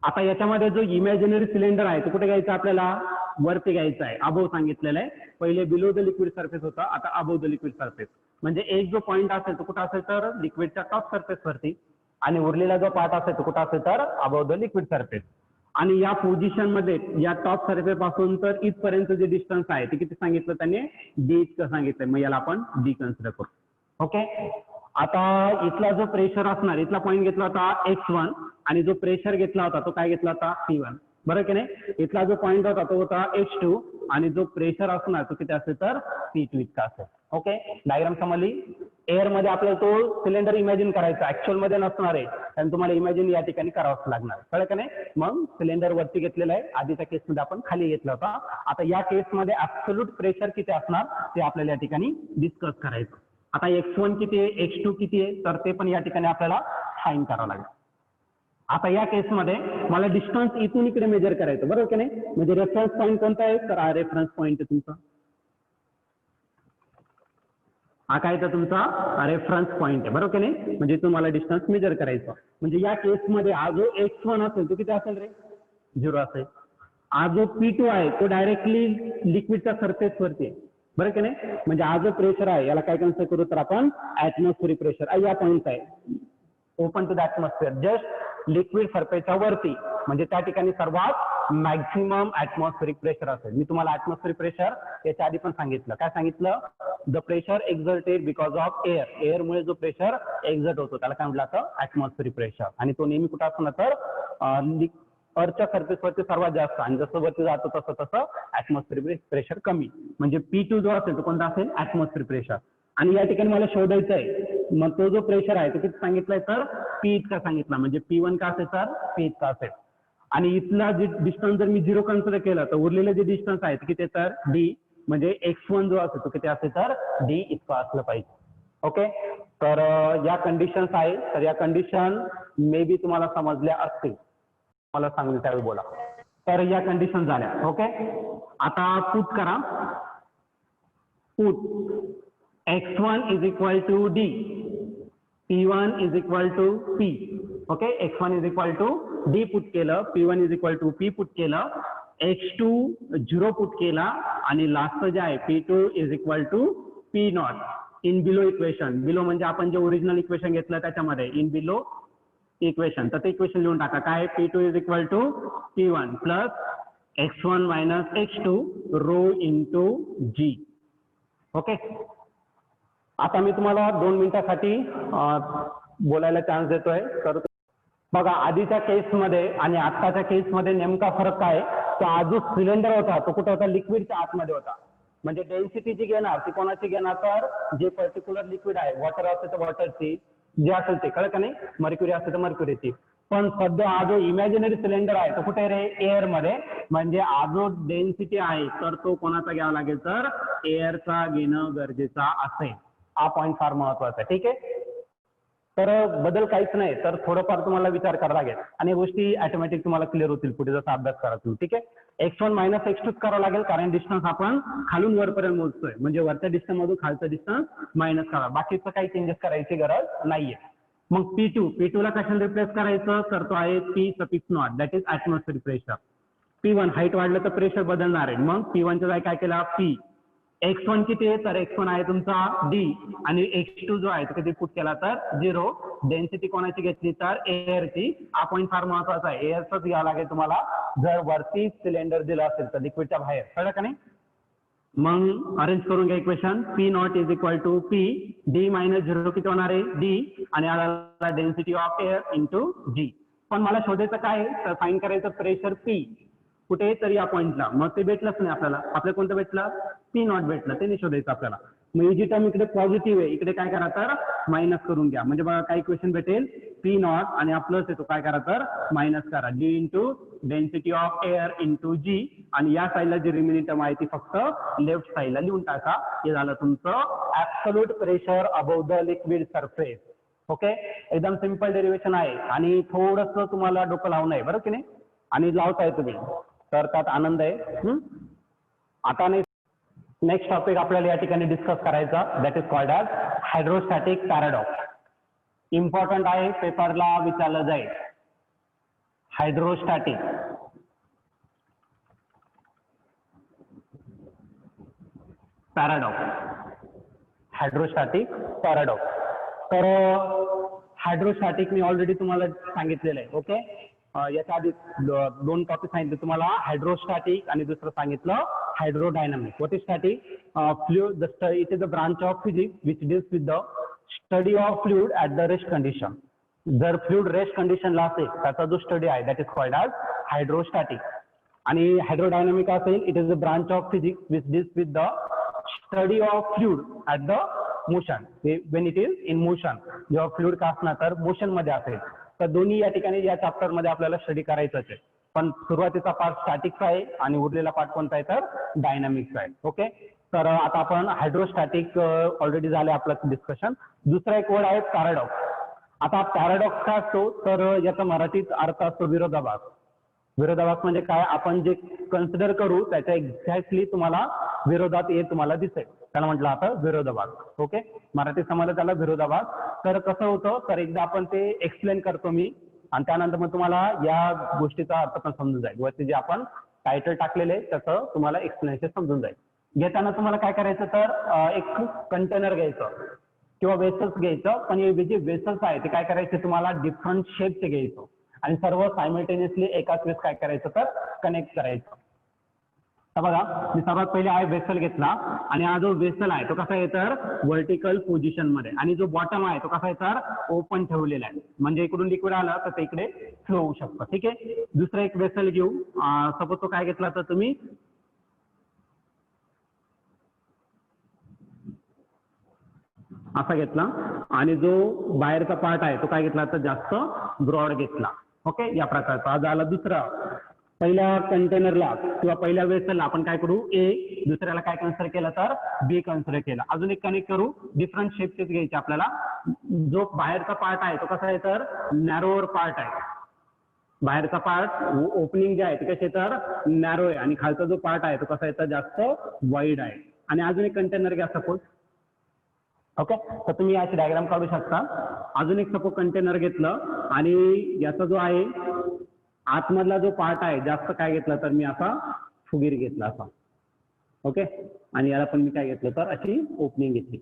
आता याच्यामध्ये जो इमॅजिनरी सिलेंडर आहे तो कुठे घ्यायचा आपल्याला, वरती घ्यायचा आहे. अबोव सांगितलेलं आहे. पहिले बिलो द लिक्विड सरफेस होता, आता अबोव द लिक्विड सरफेस. म्हणजे एक जो पॉईंट असेल तो कुठं असेल तर लिक्विडच्या टॉप सरफेस वरती, आणि उरलेला जो पार्ट असेल तो कुठं असेल तर अबोव द लिक्विड सरफेस. आणि या पोझिशन मध्ये या टॉप सरफेस पासून तर इथपर्यंत जे डिस्टन्स आहे ते किती सांगितलं त्यांनी, डी इतकं सांगितलंय. मग याला आपण डी कन्सिडर करू. ओके, आता इथला जो प्रेशर असणार, इथला पॉईंट घेतला होता x1, आणि जो प्रेशर घेतला होता तो काय घेतला होता P1. बरं की नाही. इथला जो पॉईंट होता तो होता x2, आणि जो प्रेशर असणार तो किती असेल तर P2 इतका असेल. ओके, डायग्राम समजली. एअर मध्ये आपल्याला तो सिलेंडर इमॅजिन करायचा, ऍक्च्युअल मध्ये नसणार आहे, आणि तुम्हाला इमॅजिन या ठिकाणी करावंच लागणार. कळलं का नाही. मग सिलेंडर वरती घेतलेलं आहे, आधीच्या केसमध्ये आपण खाली घेतला होता. आता या केसमध्ये ऍब्सोल्यूट प्रेशर किती असणार ते आपल्याला या ठिकाणी डिस्कस करायचं. आता x1 किती आहे, x2 किती आहे, तर ते पण या ठिकाणी आपल्याला फाईंड करावं लागेल. आता या केसमध्ये मला डिस्टन्स इथून इकडे मेजर करायचं, बरोबर की नाही. म्हणजे रेफरन्स पॉईंट कोणता आहे तर हा रेफरन्स पॉईंट आहे तुमचा. हा काय तर तुमचा रेफरन्स पॉईंट आहे, बरोबर की नाही. म्हणजे तुम्हाला डिस्टन्स मेजर करायचं. म्हणजे या केसमध्ये हा जो x1 असेल तो किती असेल रे, 0 असेल. हा जो P2 आहे तो डायरेक्टली लिक्विडच्या सरफेस वरती आहे, बरं की नाही. म्हणजे हा जो प्रेशर आहे याला काय कन्सिडर करू तर आपण ऍटमॉस्फेरिक प्रेशर. या पॉईंट आहे open to the atmosphere, just liquid सरफेसच्या वरती, म्हणजे त्या ठिकाणी सर्वात मॅक्झिमम ऍटमॉस्फेरिक प्रेशर असेल. मी तुम्हाला ऍटमॉस्फेरिक प्रेशर याच्या आधी पण सांगितलं. काय सांगितलं, the pressure exerted because of air. एअरमुळे जो प्रेशर एक्झर्ट होतो त्याला काय म्हटलं जातं ऍटमॉस्फेरिक प्रेशर. आणि तो नेहमी कुठं असतो ना तर अर्थच्या सरफेसवरती सर्वात जास्त, आणि जसं वरती जातो तसं तसं ऍटमॉस्फेरिक प्रेशर कमी. म्हणजे P2 जो असेल तो कोणता असेल ऍटमॉस्फेरिक प्रेशर. आणि या ठिकाणी मला शोधायचं आहे, मग तो जो प्रेशर आहे तो किती सांगितलाय तर P इतका सांगितला. म्हणजे P1 का असेल तर P इतका असेल. आणि इथला जे डिस्टन्स जर मी 0 कन्सिडर केलं तर उरलेले जे डिस्टन्स आहे ते किती तर D. म्हणजे x1 जो असेल तो किती असेल तर D इतका असलं पाहिजे. ओके, तर या कंडिशन्स आहे. तर या कंडिशन मे बी तुम्हाला समजल्या असतील, मला सांगेल त्यावेळी बोला. तर या कंडिशन झाल्या. ओके, आता पुट करा. Put x1 is equal to D, P1 is equal to P. Okay, x1 is equal to D put केलं, P1 is equal to P put केलं, x2 0 पुट केला, आणि लास्ट जे आहे P2 is equal to P not in below equation. Below म्हणजे आपण जे original equation घेतलं त्याच्यामध्ये इन बिलो इक्वेशन. तर ते इक्वेशन लिहून टाका. काय P2 is equal to P1 plus x1 minus x2 rho into g. Okay. आता मी तुम्हाला 2 मिनिटासाठी बोलायला चान्स देतोय. तर बघा आधीच्या केसमध्ये आणि आत्ताच्या केसमध्ये नेमका फरक काय. तो आज जो सिलेंडर होता तो कुठे होता, लिक्विडच्या आतमध्ये होता. म्हणजे डेन्सिटी जी घेणार ती कोणाची घेणार, तर जे पर्टिक्युलर लिक्विड आहे, वॉटर असेल तर वॉटरची, जे असेल ते, कळलं का नाही, मर्क्युरी असेल तर मर्क्युरीची. पण सध्या हा जो इमॅजिनरी सिलेंडर आहे तो कुठे रे, एअर मध्ये. म्हणजे हा जो डेन्सिटी आहे तर तो कोणाचा घ्यावा लागेल, तर एअरचा घेणं गरजेचा असेल. हा पॉईंट फार महत्वाचा आहे. ठीक आहे. तर बदल काहीच नाही, तर थोडंफार तुम्हाला विचार करावा लागेल आणि गोष्टी ऑटोमॅटिक तुम्हाला क्लिअर होतील पुढे जसा अभ्यास करा तुम्ही. ठीक आहे. x1 मायनस x2 करावं लागेल, कारण डिस्टन्स आपण खालून वरपर्यंत मोजतोय. म्हणजे वरच्या डिस्टन्स मधून खालचं डिस्टन्स मायनस करा. बाकीचं काही चेंजेस करायची गरज नाहीये. मग P2 ला कशाने रिप्लेस करायचं, तर तो आहे P suffix nought, that is atmospheric pressure. P1 height वाढलं तर प्रेशर बदलणार आहे. मग P1च्या जागी काय केला, P. x1 किती आहे, तर x1 आहे तुमचा d आणि x2 जो आहे तो किती पुट केला, तर 0. डेन्सिटी कोणाची घेतली, तर एअरची. हा पॉईंट फार महत्वाचा आहे, एअरचाच घ्यावा लागेल तुम्हाला जर वरती सिलेंडर दिलं असेल तर लिक्विडच्या बाहेर. कळलं का नाही. मग अरेंज करून घ्या equation. P naught is equal to P d minus 0 किती होणार आहे, d आणि आला density of air into g. पण मला शोधायचं काय, तर फाईंड करायचं प्रेशर P कुठे, तर या पॉईंटला. मग ते भेटलंच नाही आपल्याला कोणतं भेटलं, P नॉट भेटलं, ते नाही शोधायचं आपल्याला. मग जी टर्म इकडे पॉझिटिव्ह आहे, इकडे काय करा, तर मायनस करून घ्या. म्हणजे बघा काय इक्वेशन भेटेल, P नॉट आणि हा प्लस येतो, काय करा, तर मायनस करा, d into density of air into G. आणि या साईडला जी रिमेनिंग टर्म आहे ती फक्त लेफ्ट साईडला लिहून टाका. हे झालं तुमचं absolute pressure above the liquid surface. Okay. एकदम सिंपल डेरिव्हेशन आहे आणि थोडंसं तुम्हाला डोकं लावून आहे, बरं की नाही, आणि लावताय तुम्ही, तर त्यात आनंद आहे. आता नेक्स्ट टॉपिक आपल्याला या ठिकाणी डिस्कस करायचा, that is called as hydrostatic paradox. Important आहे, पेपरला विचारलं जाईल. Hydrostatic paradox. Hydrostatic paradox. तर हायड्रोस्टॅटिक मी ऑलरेडी तुम्हाला सांगितलेलं आहे. ओके. याच्या आधी 2 टॉपिक सांगितले तुम्हाला, हायड्रोस्टॅटिक आणि दुसरं सांगितलं hydrodynamic. What is static, fluid it is a branch of physics which deals with the study of fluid at the rest condition. जर फ्लुइड रेस्ट कंडिशनला असेल त्याचा जो स्टडी आहे that is called as hydrostatic. आणि हायड्रोडायनामिक असेल, it is a branch of physics which deals with the study of fluid at the motion, when it is in motion. जेव्हा fluid का असणार तर मोशन मध्ये असेल. तर दोन्ही या ठिकाणी या चॅप्टर मध्ये आपल्याला स्टडी करायचंच आहे. पण सुरुवातीचा पार्ट स्टॅटिकचा आहे आणि उरलेला पार्ट कोणता आहे, तर डायनामिकचा आहे. ओके. तर आता आपण हायड्रोस्टॅटिक ऑलरेडी झाले आपलं डिस्कशन. दुसरा एक वर्ड आहे पॅराडॉक्स. आता पॅराडॉक्स काय असतो, तर याचा मराठीत अर्थ असतो विरोधाभास. विरोधाभास म्हणजे काय, आपण जे कन्सिडर करू त्याच्या एक्झॅक्टली तुम्हाला विरोधात हे तुम्हाला दिसेल, त्याला म्हटलं आता विरोधाभास. ओके. मराठी समजलं त्याला विरोधाभास. तर कसं होतं, तर एकदा आपण ते एक्सप्लेन करतो मी आणि त्यानंतर मग तुम्हाला या गोष्टीचा अर्थ पण समजून जाईल. वरती जे आपण टायटल टाकलेले त्याचं तुम्हाला एक्सप्लेनेशन समजून जाईल. घेताना तुम्हाला काय करायचं, तर एक कंटेनर घ्यायचं किंवा वेसल्स घ्यायचं. पण हे जे वेसल्स आहे ते काय करायचे, तुम्हाला डिफरंट शेपचे घ्यायचं आणि सर्व सायमल्टेनियसली एकाच वेळेस काय करायचं, तर कनेक्ट करायचं. तर बघा, मी सर्वात पहिले आहे वेसल घेतला आणि हा जो वेसल आहे तो कसा आहे, तर व्हर्टिकल पोझिशन मध्ये, आणि जो बॉटम आहे तो कसा आहे, तर ओपन ठेवलेला आहे. म्हणजे इकडून लिक्विड आला तर ते इकडे फ्लो होऊ शकतं. ठीक आहे. दुसरं एक वेसल घेऊ. सपोज तो काय घेतला, तर तुम्ही असा घेतला आणि जो बाहेरचा पार्ट आहे तो काय घेतला, तर जास्त ब्रॉड घेतला. ओके. या प्रकारचा. आज आला दुसरा. पहिल्या कंटेनरला किंवा पहिल्या वेसलला आपण काय करू, ए, दुसऱ्याला काय कन्सिडर केलं, तर बी कन्सिडर केलं. अजून एक कनेक्ट करू. डिफरंट शेपचेच घ्यायचे आपल्याला. जो बाहेरचा पार्ट आहे तो कसा आहे, तर नॅरोवर पार्ट आहे. बाहेरचा पार्ट ओपनिंग जे आहे ते कसे, तर नॅरो आहे आणि खालचा जो पार्ट आहे तो कसा आहे, तर जास्त वाईड आहे. आणि अजून एक कंटेनर घ्या सपोज. ओके. तर तुम्ही याची डायग्राम काढू शकता. अजून एक सपोज कंटेनर घेतलं आणि याचा जो आहे आतमधला जो पार्ट आहे जास्त काय घेतला, तर मी असा फुगीर घेतला असा. ओके. आणि याला पण मी काय घेतलं, तर अशी ओपनिंग घेतली.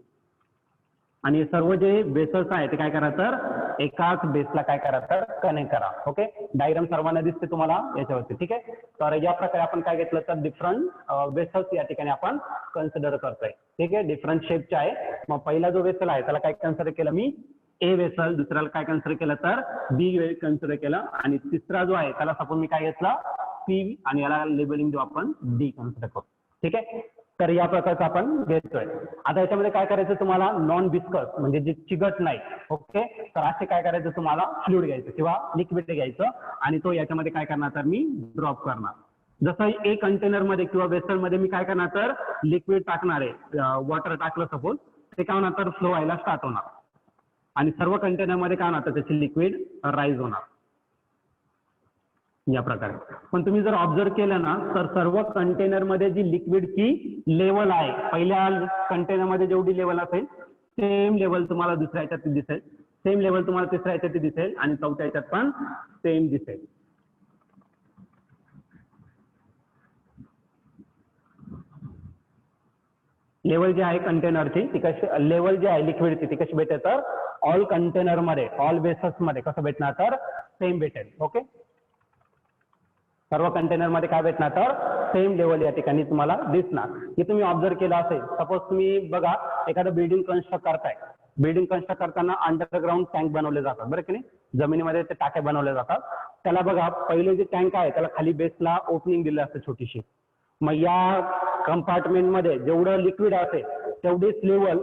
आणि सर्व जे बेसल्स आहे ते काय करा, तर एकाच बेसला काय करा तर कनेक्ट करा. ओके, डायग्राम सर्वांना दिसते तुम्हाला याच्यावरती. ठीक आहे, तर या प्रकारे आपण काय घेतलं तर डिफरंट वेसल्स या ठिकाणी आपण कन्सिडर करतोय. ठीक आहे, डिफरंट शेपचे आहे. मग पहिला जो वेसल आहे त्याला काय कन्सिडर केलं मी ए वेसल, दुसऱ्याला काय कन्सिडर केलं तर बी कन्सिडर केलं, आणि तिसरा जो आहे त्याला सपोज मी काय घेतला सी, आणि याला लेबलिंग देऊ आपण डी कन्सिडर करू. ठीक आहे, तर या प्रकारचं आपण घेतोय. आता याच्यामध्ये काय करायचं तुम्हाला नॉन विस्कस म्हणजे जे चिकट नाही. ओके, तर असे काय करायचं तुम्हाला फ्लुइड घ्यायचं किंवा लिक्विड घ्यायचं, आणि तो याच्यामध्ये काय करणार तर मी ड्रॉप करणार. जसं एक कंटेनर मध्ये किंवा वेसल मध्ये मी काय करणार तर लिक्विड टाकणार आहे, वॉटर टाकलं सपोज, ते काय होणार तर फ्लो व्हायला स्टार्ट होणार, आणि सर्व कंटेनर मध्ये काय होणार तर त्याची लिक्विड राईज होणार या प्रकारे. पण तुम्ही जर ऑब्झर्व केलं ना तर सर्व कंटेनर मध्ये जी लिक्विडची लेवल आहे, पहिल्या कंटेनर मध्ये जेवढी लेवल असेल सेम लेवल तुम्हाला दुसऱ्या ह्याच्यात दिसेल, सेम लेवल तुम्हाला तिसऱ्या ह्याच्यात दिसेल, आणि चौथ्या ह्याच्यात पण सेम दिसेल. लेवल जी आहे कंटेनरची ती कशी, लेवल जी आहे लिक्विडची ती कशी भेटेल तर ऑल कंटेनर मध्ये, ऑल वेसल्स मध्ये कसं भेटणार तर सेम भेटेल. ओके, सर्व कंटेनर मध्ये काय भेटणार तर सेम लेवल या ठिकाणी तुम्हाला दिसणार. हे तुम्ही ऑब्झर्व केलं असेल, सपोज तुम्ही बघा एखादं बिल्डिंग कन्स्ट्रक्ट करताय, बिल्डिंग कन्स्ट्रक्ट करताना अंडरग्राऊंड टँक बनवले जातात बरं की नाही, जमिनीमध्ये ते टाक्या बनवल्या जातात. त्याला बघा पहिले जे टँक आहे त्याला खाली बेसला ओपनिंग दिली असते छोटीशी. मग या कंपार्टमेंट मध्ये जेवढं लिक्विड असेल तेवढीच लेवल,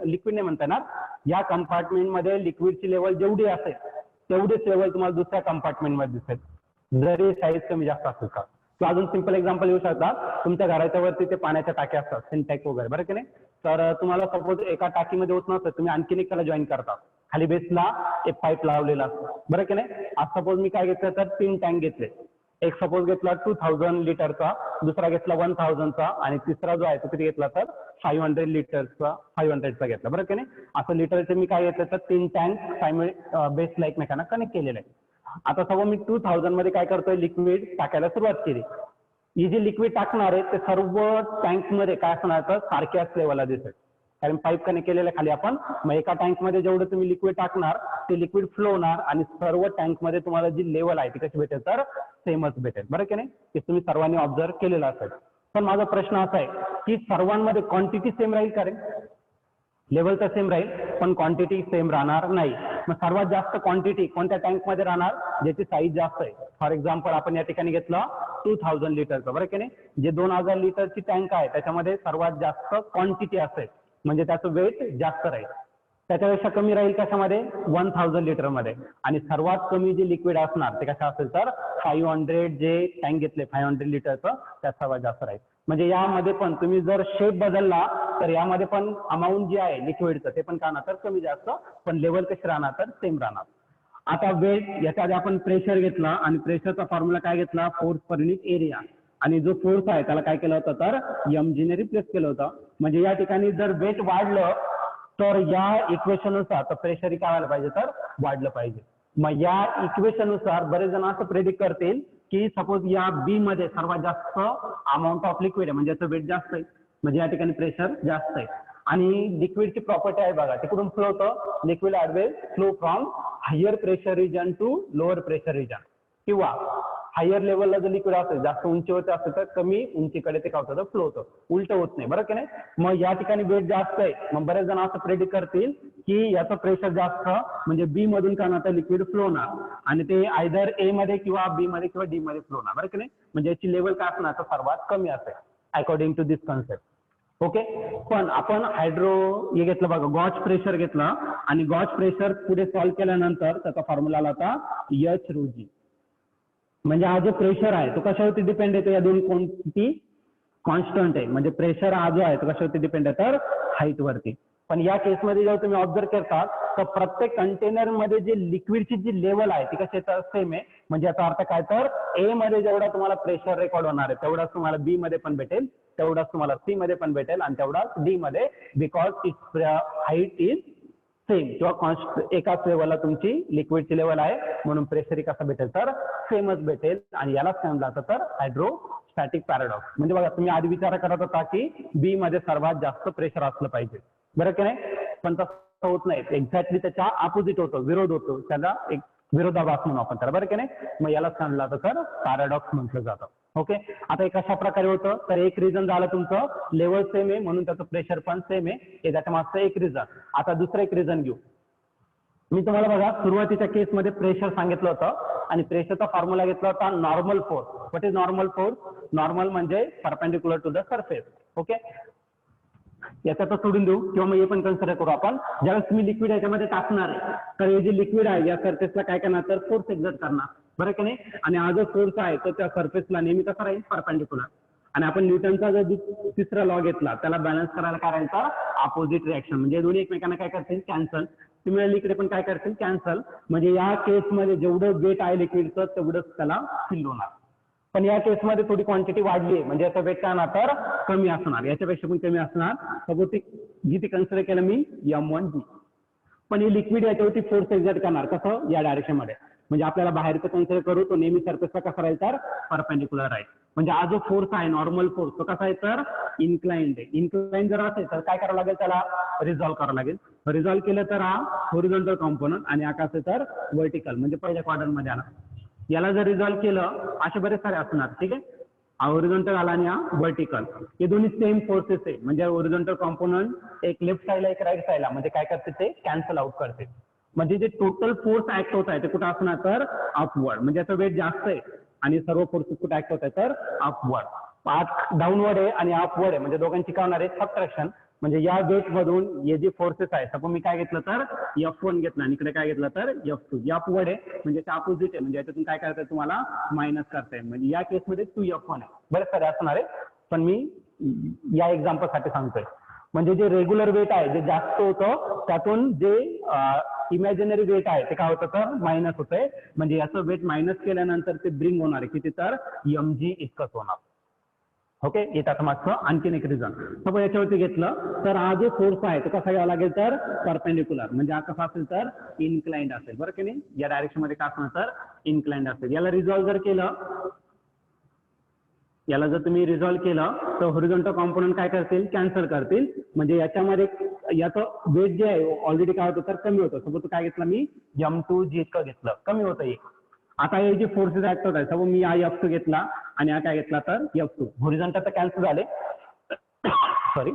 लिक्विड नाही म्हणता येणार, या कंपार्टमेंट मध्ये लिक्विडची लेवल जेवढी असेल तेवढीच लेवल तुम्हाला दुसऱ्या कंपार्टमेंट मध्ये दिसेल, जरी साईज कमी जास्त असेल का. किंवा अजून सिंपल एक्झाम्पल येऊ शकतात, तुमच्या घराच्या वरती ते पाण्याच्या टाक्या असतात, सिंटॅक्स वगैरे बरं की नाही, तर तुम्हाला सपोज एका टाकीमध्ये होत नसतं, तुम्ही आणखीन एक त्याला जॉईन करता, खाली बेसला एक पाईप लावलेला असतो बरं की नाही. आज सपोज मी काय घेतलं तर 3 टँक घेतले, एक सपोज घेतला 2000 लिटरचा, दुसरा घेतला 1000चा, आणि तिसरा जो आहे तो किती घेतला तर 500 लिटरचा, 500चा घेतला बरं की नाही. असं लिटरचे मी काय घेतलं तर 3 टँक बेसला एकमेकांना कनेक्ट केलेले आहे. आता सगळं मी 2000 मध्ये काय करतोय लिक्विड टाकायला सुरुवात केली. ही जी लिक्विड टाकणार आहे ते सर्व टँक मध्ये काय असणार तर सारख्याच लेवलला दिसेल, कारण पाईप कनेक्ट केलेलं खाली आपण. मग एका टँक मध्ये जेवढं तुम्ही लिक्विड टाकणार ते लिक्विड फ्लो होणार, आणि सर्व टँक मध्ये तुम्हाला जी लेवल आहे ती कशी भेटेल तर सेमच भेटेल बरं की नाही. ते तुम्ही सर्वांनी ऑब्झर्व केलेलं असेल. पण माझा प्रश्न असा आहे की सर्वांमध्ये क्वांटिटी सेम राहील का रे, लेवल तर सेम राहील पण क्वांटिटी सेम राहणार नाही. मग सर्वात जास्त क्वांटिटी कोणत्या टँक मध्ये राहणार ज्याची साईज जास्त आहे. फॉर एक्झाम्पल आपण या ठिकाणी घेतलं 2000 लिटरचं बरं की नाही, जे 2000 लिटरची टँक आहे त्याच्यामध्ये सर्वात जास्त क्वांटिटी असेल म्हणजे त्याचं वेट जास्त राहील. त्याच्यापेक्षा कमी राहील कशामध्ये 1000 लिटर मध्ये, आणि सर्वात कमी जे लिक्विड असणार ते कसं असेल तर 500 जे टँक घेतले 500 लिटरचं त्यात सर्वात जास्त राहील. म्हणजे यामध्ये पण तुम्ही जर शेप बदलला तर यामध्ये पण अमाऊंट जे आहे लिक्विडचं ते पण काय राहणार तर कमी जास्त, पण लेवल कशी राहणार तर सेम राहणार. आता वेट, याच्या आधी आपण प्रेशर घेतला आणि प्रेशरचा फॉर्म्युला काय घेतला फोर्स पर युनिट एरिया, आणि जो फोर्स आहे त्याला काय केलं होतं तर mg ने रिप्लेस केलं होतं. म्हणजे या ठिकाणी जर वेट वाढलं तर या इक्वेशननुसार तर प्रेशरही काय व्हायला पाहिजे तर वाढलं पाहिजे. मग या इक्वेशननुसार बरेच जण असं प्रेडिक्ट करतील की सपोज या बी मध्ये सर्वात जास्त अमाऊंट ऑफ लिक्विड आहे म्हणजे याचं वेट जास्त आहे, म्हणजे या ठिकाणी प्रेशर जास्त आहे. आणि लिक्विडची प्रॉपर्टी आहे बघा, तिकडून फ्लो होतं liquid always flow from higher pressure region to lower pressure region, किंवा हायर लेवलला जर लिक्विड असेल जास्त उंचीवरती असेल तर कमी उंचीकडे ते काय होतं फ्लो होतं, उलट होत नाही बरं की नाही. मग या ठिकाणी वेट जास्त आहे, मग बरेच जण असं प्रेडिक्ट करतील की याचं प्रेशर जास्त म्हणजे बी मधून काय होणार लिक्विड फ्लो होणार, आणि ते आयदर ए मध्ये किंवा बी मध्ये किंवा डी मध्ये फ्लो होणार बरं की नाही. म्हणजे याची लेवल काय असणार तर सर्वात कमी असेल according to this concept. Okay, पण आपण हायड्रो हे घेतलं बघा गॉज प्रेशर घेतला, आणि गॉज प्रेशर पुढे सॉल्व्ह केल्यानंतर त्याचा फॉर्म्युला आला होता एच रो जी. म्हणजे हा जो प्रेशर आहे तो कशावरती डिपेंड येतो, या दोन क्वांटिटी कॉन्स्टंट आहे, म्हणजे प्रेशर हा जो आहे तो कशावरती डिपेंड आहे तर हाईट वरती. पण या केसमध्ये जेव्हा तुम्ही ऑब्झर्व करता तर प्रत्येक कंटेनर मध्ये जे लिक्विडची जी लेवल आहे ती कशी सेम आहे. म्हणजे याचा अर्थ काय तर ए मध्ये जेवढा तुम्हाला प्रेशर रेकॉर्ड होणार आहे तेवढाच तुम्हाला बी मध्ये पण भेटेल, तेवढाच तुम्हाला सी मध्ये पण भेटेल, आणि तेवढाच डी मध्ये, because it's height is same किंवा एकाच लेवलला तुमची लिक्विडची लेवल आहे म्हणून प्रेशरही कसं भेटेल तर सेमच भेटेल. आणि यालाच काय म्हणलं तर हायड्रोस्टॅटिक पॅराडॉक्स. म्हणजे बघा तुम्ही आधी विचार करत होता की बी मध्ये सर्वात जास्त प्रेशर असलं पाहिजे बरं की नाही, पण होत नाही, एक्झॅक्टली त्याच्या अपोजिट होतो, विरोध होतो, त्याला एक विरोधाभास म्हणून आपण त्याला, बरं की नाही. मग याला सांगला तर पॅराडॉक्स म्हटलं जातं. ओके, आता हे कशा प्रकारे होतं तर एक रिझन झालं तुमचं लेवल सेम आहे म्हणून त्याचं प्रेशर पण सेम आहे, हे त्याच्या मागचं एक रिझन. आता दुसरं एक रिझन घेऊ. मी तुम्हाला बघा सुरुवातीच्या केसमध्ये प्रेशर सांगितलं होतं आणि प्रेशरचा फॉर्म्युला घेतला होता normal force. What is normal force? Normal म्हणजे perpendicular to the surface. Okay, याचा तर सोडून देऊ किंवा मग हे पण कन्सिडर करू आपण. ज्यावेळेस तुम्ही लिक्विड याच्यामध्ये टाकणार आहे तर हे जे लिक्विड आहे या सरफेसला काय करणार तर फोर्स एक्झर्ट करणार, बरं की नाही. आणि हा जो फोर्स आहे तो त्या सरफेसला नेहमी कसा राहील परपेंडिक्युलर. आणि आपण न्यूटनचा जर तिसरा लॉ घेतला त्याला बॅलन्स करायला काय राहील तर अपोजिट रिएक्शन, म्हणजे दोन्ही एकमेकांना काय करतील कॅन्सल. सिमिलरली इकडे पण काय करतील कॅन्सल, म्हणजे या केसमध्ये जेवढं वेट आहे लिक्विडचं तेवढंच त्याला फिल होणार. पण या केसमध्ये थोडी क्वांटिटी वाढली आहे म्हणजे याचा वेट काय होणार तर कमी असणार, याच्यापेक्षा पण कमी असणार. सपोज ती कन्सिडर केलं मी M1G. पण हे लिक्विड याच्यावरती फोर्स एक्झर्ट करणार कसं या डायरेक्शन मध्ये, म्हणजे आपल्याला बाहेरचं कन्सिडर करू तो नेहमी सरफेसला कसा राहील तर परपेंडिक्युलर राहील. म्हणजे हा जो फोर्स आहे नॉर्मल फोर्स तो कसा आहे तर इन्क्लाइंड आहे. इन्क्लाइंड जर असेल तर काय करावं लागेल त्याला रिझॉल्व्ह करावं लागेल. रिझॉल्व्ह केलं तर हा हॉरिझॉन्टल कॉम्पोनंट आणि हा कसं तर व्हर्टिकल म्हणजे पहिल्या क्वाड्रंट मध्ये आला. याला जर रिझॉल्व्ह केलं असे बरेच सारे असणार, ठीक आहे. हा हॉरिझॉन्टल आला आणि हा व्हर्टिकल, हे दोन्ही सेम फोर्सेस आहे. म्हणजे हॉरिझॉन्टल कॉम्पोनंट एक लेफ्ट साईडला एक राईट साईडला म्हणजे काय करते ते कॅन्सल आउट करते. म्हणजे जे टोटल फोर्स ऍक्ट होत आहे ते कुठं असणार तर अपवर्ड, म्हणजे याचं वेट जास्त आहे आणि सर्व फोर्सेस कुठे ऍक्ट होत आहे तर अपवर्ड. डाऊनवर्ड आहे आणि अपवर्ड आहे म्हणजे दोघांची काय होणार आहे सबट्रॅक्शन. म्हणजे या वेट मधून हे जे फोर्सेस आहे सपोज मी काय घेतलं तर F1 घेतलं आणि इकडे काय घेतलं तर F2. अपवर्ड आहे म्हणजे ते अपोजिट आहे, म्हणजे याच्यातून काय करताय तुम्हाला मायनस करताय. म्हणजे या केसमध्ये 2F1 आहे, बरेच सारे असणार आहे पण मी या एक्झाम्पल साठी सांगतोय. म्हणजे जे रेग्युलर वेट आहे जे जास्त होतं त्यातून जे इमॅजिनरी वेट आहे ते काय होतं तर मायनस होतंय. म्हणजे याचं वेट मायनस केल्यानंतर ते ब्रिंग होणार आहे किती तर mg इतकंच होणार. ओके, येतात मागचं आणखीन एक रिझन. सपोज याच्यावरती घेतलं तर हा जो फोर्स आहे तो कसा घ्यावा लागेल तर परपेंडिक्युलर, म्हणजे हा कसा असेल तर इन्क्लाइंड असेल, बरं की नाही. या डायरेक्शन मध्ये काय असणार तर इन्क्लाइंड असेल. याला रिझॉल्व्ह जर केलं, याला जर तुम्ही रिझॉल्व्ह केलं तर हॉरिझॉन्टल कॉम्पोनंट काय करतील कॅन्सल करतील. म्हणजे याच्यामध्ये याचं वेट जे आहे ऑलरेडी काय होतं तर कमी होतं. सपोज काय घेतलं मी M2G इतकं घेतलं, कमी होतं हे. आता हे जे फोर्सेस ऍक्ट होत आहे सपोज मी हा F2 घेतला आणि हा काय घेतला तर F2. हॉरिझॉन्टल तर कॅन्सल झाले, सॉरी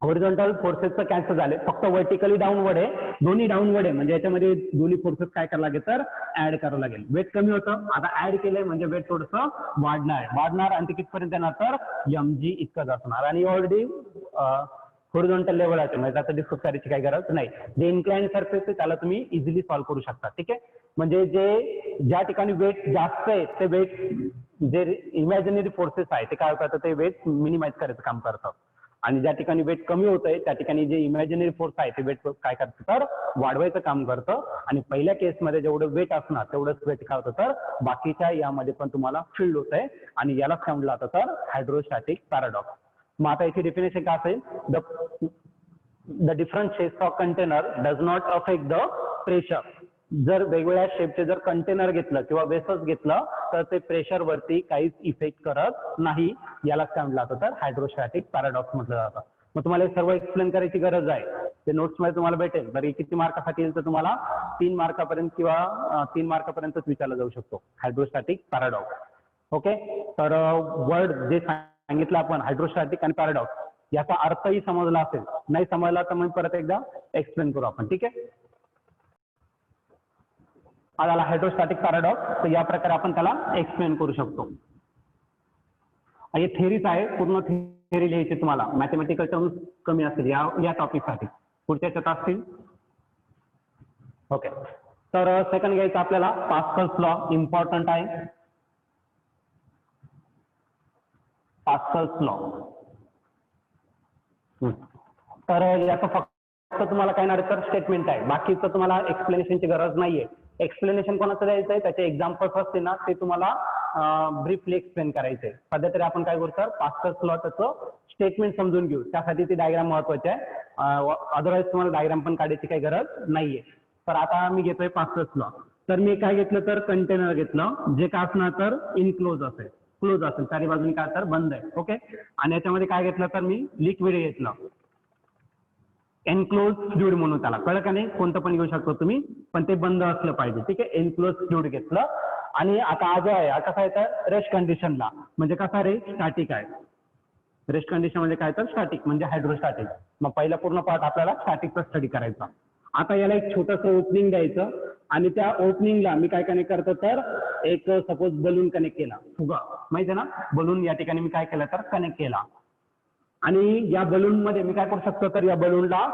हॉरिझॉन्टल फोर्सेस तर कॅन्सल झाले, फक्त व्हर्टिकली डाऊनवर्ड आहे, दोन्ही डाऊनवर्ड आहे. म्हणजे याच्यामध्ये दोन्ही फोर्सेस काय करावं लागेल तर ऍड करावं लागेल. वेट कमी होतं आता ऍड केलंय म्हणजे वेट थोडंसं वाढणार आणि ते कितपर्यंत येणार तर mg इतकंच असणार. आणि ऑलरेडी हॉरिझॉन्टल लेवल आहे म्हणजे आता डिस्कस करायची काही गरज नाही. जे इन्क्लाइंड सरफेस आहे त्याला तुम्ही इझिली सॉल्व्ह करू शकता, ठीक आहे. म्हणजे जे ज्या ठिकाणी वेट जास्त आहे ते वेट जे इमॅजिनरी फोर्सेस आहे ते काय होतात ते वेट मिनिमाइज करायचं काम करतात. आणि ज्या ठिकाणी वेट कमी होत आहे त्या ठिकाणी जे इमॅजिनरी फोर्स आहे ते वेट काय करतं तर वाढवायचं काम करतं. आणि पहिल्या केसमध्ये जेवढं वेट असणार तेवढंच वेट काय होतं तर बाकीच्या यामध्ये पण तुम्हाला फील्ड होत आहे आणि याला सांगितलं जातं तर हायड्रोस्टॅटिक पॅराडॉक्स. मग आता याची डेफिनेशन काय असेल, the different shapes of container does not affect the pressure. जर वेगवेगळ्या शेपचे जर कंटेनर घेतलं किंवा वेसल्स घेतलं तर ते प्रेशर वरती काहीच इफेक्ट करत नाही. याला काय म्हटलं जातं तर हायड्रोस्टॅटिक पॅराडॉक्स म्हटलं जातं. मग तुम्हाला सर्व एक्सप्लेन करायची गरज आहे, ते नोट्स मध्ये तुम्हाला भेटेल. बरं किती मार्कासाठी येईल तर तुम्हाला 3 मार्कापर्यंत किंवा 3 मार्कापर्यंतच विचारला जाऊ शकतो हायड्रोस्टॅटिक पॅराडॉक्स. ओके, तर वर्ड जे सांगितलं आपण हायड्रोस्टॅटिक आणि पॅराडॉक्स याचा अर्थही समजला असेल, नाही समजला तर मग परत एकदा एक्सप्लेन करू आपण, ठीक आहे. आला हायड्रोस्टॅटिक पॅराडॉक्स, तर या प्रकारे आपण त्याला एक्सप्लेन करू शकतो. हे थेरीच आहे, पूर्ण थेरी लिहायची तुम्हाला. मॅथमॅटिकल टर्म्स कमी असतील या टॉपिकसाठी, पुढच्या याच्यात असतील. ओके, तर सेकंड घ्यायचं आपल्याला पास्कल्स लॉ, इम्पॉर्टंट आहे पास्कल्स लॉ. तर याचं फक्त तुम्हाला काय नाही तर स्टेटमेंट आहे, बाकीचं तुम्हाला एक्सप्लेनेशनची गरज नाहीये. एक्सप्लेनेशन कोणाचं द्यायचं आहे त्याचे एक्झाम्पल्स असते ना ते तुम्हाला ब्रीफली एक्सप्लेन करायचंय. सध्या तरी आपण काय करू तर पास्कल्स लॉ त्याचं स्टेटमेंट समजून घेऊ, त्यासाठी ती डायग्राम महत्वाची आहे. अदरवाईज तुम्हाला डायग्राम पण काढायची काही गरज नाहीये. तर आता मी घेतोय पास्कल्स लॉ. तर मी काय घेतलं तर कंटेनर घेतलं जे काय असणार तर इनक्लोज असेल, क्लोज असेल, चारी बाजूने काय तर बंद आहे. ओके, आणि याच्यामध्ये काय घेतलं तर मी लिक्विड घेतलं. एनक्लोज फ्लुइड म्हणून त्याला, कळलं का नाही? कोणतं पण घेऊ शकतो तुम्ही, पण ते बंद असलं पाहिजे, ठीक आहे. एनक्लोज फ्लुइड घेतलं. आणि आता आज आहे, आता कसं आहे तर रेस्ट कंडिशनला, म्हणजे कसा रे स्टॅटिक आहे. रेस्ट कंडिशन म्हणजे काय तर स्टॅटिक म्हणजे हायड्रोस्टॅटिक. मग पहिला पूर्ण पार्ट आपल्याला स्टॅटिकचा स्टडी करायचा. आता याला एक छोटंसं ओपनिंग द्यायचं आणि त्या ओपनिंगला मी काय कनेक्ट करतो तर एक सपोज बलून कनेक्ट केला, फुगा माहिती आहे ना, बलून या ठिकाणी मी काय केलं तर कनेक्ट केला. आणि या बलून मध्ये मी काय करू शकतो तर या बलूनला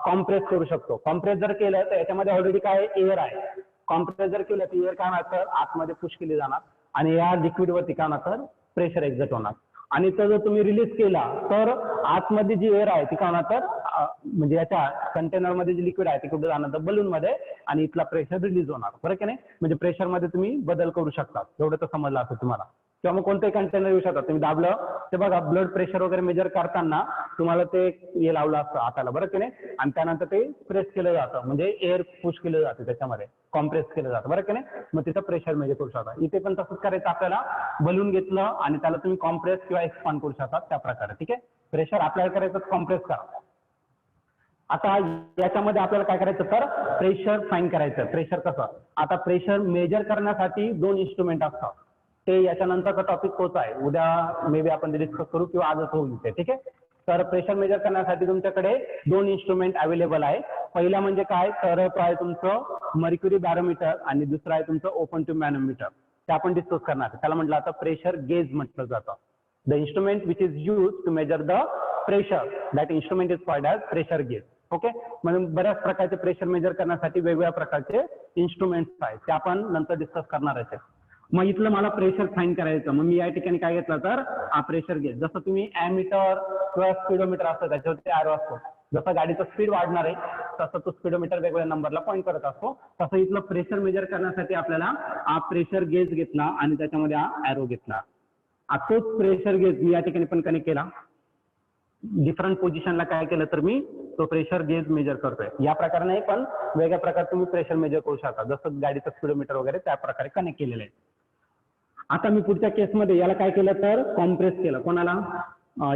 कॉम्प्रेस करू शकतो. कॉम्प्रेस जर केलं तर याच्यामध्ये ऑलरेडी काय एअर आहे. कॉम्प्रेस जर केलं तर एअर काय होणार तर आतमध्ये पुश केली जाणार आणि या लिक्विड वरती काय होणार तर प्रेशर एक्झर्ट होणार. आणि तो जर तुम्ही रिलीज केला तर आतमध्ये जी एअर आहे ती काय होणार तर म्हणजे याच्या कंटेनर मध्ये जे लिक्विड आहे ते कुठे जाणार तर बलून मध्ये आणि इथला प्रेशर रिलीज होणार. बरं की नाही? म्हणजे प्रेशर मध्ये तुम्ही बदल करू शकता. एवढं तर समजलं असेल तुम्हाला. किंवा मग कोणतेही कंटेनर येऊ शकतात. तुम्ही दाबलं ते बघा ब्लड प्रेशर वगैरे मेजर करताना तुम्हाला ते हे लावलं असतं हाताला, बरं की नाही? आणि त्यानंतर ते प्रेस केलं जातं म्हणजे एअर पुश केलं जातं त्याच्यामध्ये, कॉम्प्रेस केलं जातं, बरं की नाही? मग तिथं प्रेशर मेजर करू शकता. इथे पण तसंच करायचं आपल्याला. बलून घेतलं आणि त्याला तुम्ही कॉम्प्रेस किंवा एक्सपांड करू शकता त्या प्रकारे, ठीक आहे. प्रेशर अप्लाय करायचं, कॉम्प्रेस करा. आता याच्यामध्ये आपल्याला काय करायचं तर प्रेशर फाईन करायचं. प्रेशर कसं, आता प्रेशर मेजर करण्यासाठी 2 इन्स्ट्रुमेंट असतात. ते याच्यानंतरचा टॉपिक तोच आहे. उद्या मे बी आपण डिस्कस करू किंवा आजच होईल ते, ठीक आहे. तर प्रेशर मेजर करण्यासाठी तुमच्याकडे 2 इन्स्ट्रुमेंट अवेलेबल आहे. पहिला म्हणजे काय तर तो आहे तुमचं मर्क्युरी बॅरोमीटर आणि दुसरा आहे तुमचं ओपन ट्यूब मॅनोमीटर. ते आपण डिस्कस करणार. त्याला म्हटलं आता प्रेशर गेज म्हटलं जातं. The instrument which is use to measure the pressure, that instrument is called as pressure gauge. Okay. म्हणून बऱ्याच प्रकारचे प्रेशर मेजर करण्यासाठी वेगवेगळ्या प्रकारचे इन्स्ट्रुमेंट्स आहेत, ते आपण नंतर डिस्कस करणार आहे. मग इथलं मला प्रेशर फाईन करायचं. मग मी या ठिकाणी काय घेतलं तर हा प्रेशर गेज. जसं तुम्ही ॲमीटर किंवा स्पीडोमीटर असतं त्याच्यावरती ॲरो असतो. जसं गाडीचं स्पीड वाढणार आहे तसं तो स्पीडोमीटर वेगवेगळ्या नंबरला पॉईंट करत असतो. तसं इथलं प्रेशर मेजर करण्यासाठी आपल्याला हा प्रेशर गेज घेतला आणि त्याच्यामध्ये हा ॲरो घेतला. तोच प्रेशर गेज मी या ठिकाणी पण कनेक्ट केला. डिफरंट पोझिशनला काय केलं तर मी तो प्रेशर गेज मेजर करतोय. या प्रकारे नाही पण वेगळ्या प्रकारे तुम्ही प्रेशर मेजर करू शकता. जसं गाडीचं स्पीडोमीटर वगैरे त्या प्रकारे कनेक्ट केलेलं आहे. आता मी पुढच्या केसमध्ये याला काय केलं तर कॉम्प्रेस केलं. कोणाला?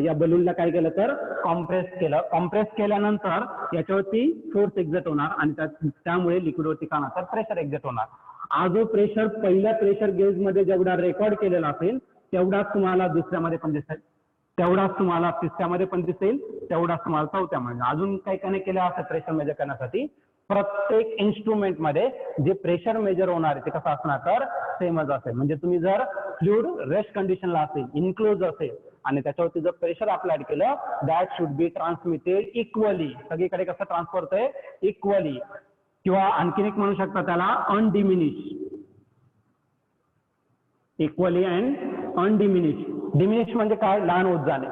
या बलूनला काय केलं तर कॉम्प्रेस केलं. कॉम्प्रेस केल्यानंतर याच्यावरती फोर्स एक्झर्ट होणार आणि त्यामुळे लिक्विडवरती काय होणार तर प्रेशर एक्झर्ट होणार. हा जो प्रेशर पहिल्या प्रेशर गेज मध्ये जेवढा रेकॉर्ड केलेला असेल तेवढाच तुम्हाला दुसऱ्यामध्ये पण दिसेल, तेवढाच तुम्हाला तिसऱ्यामध्ये पण दिसेल, तेवढाच तुम्हाला चौथ्यामध्ये. अजून काही कनेक्ट केलं असेल प्रेशर मेजर करण्यासाठी. प्रत्येक इन्स्ट्रुमेंट मध्ये जे प्रेशर मेजर होणार आहे ते कसं असणार तर सेमच असेल. म्हणजे तुम्ही जर फ्लुइड रेस्ट कंडिशनला असेल, इनक्लोज असेल आणि त्याच्यावरती जर प्रेशर अप्लाइड केलं that should be transmitted equally. सगळीकडे कसं ट्रान्सफर होतंय इक्वली, किंवा आणखीन एक म्हणू शकता त्याला undiminished. Equally and undiminished. Diminish म्हणजे काय लहान होत जाणे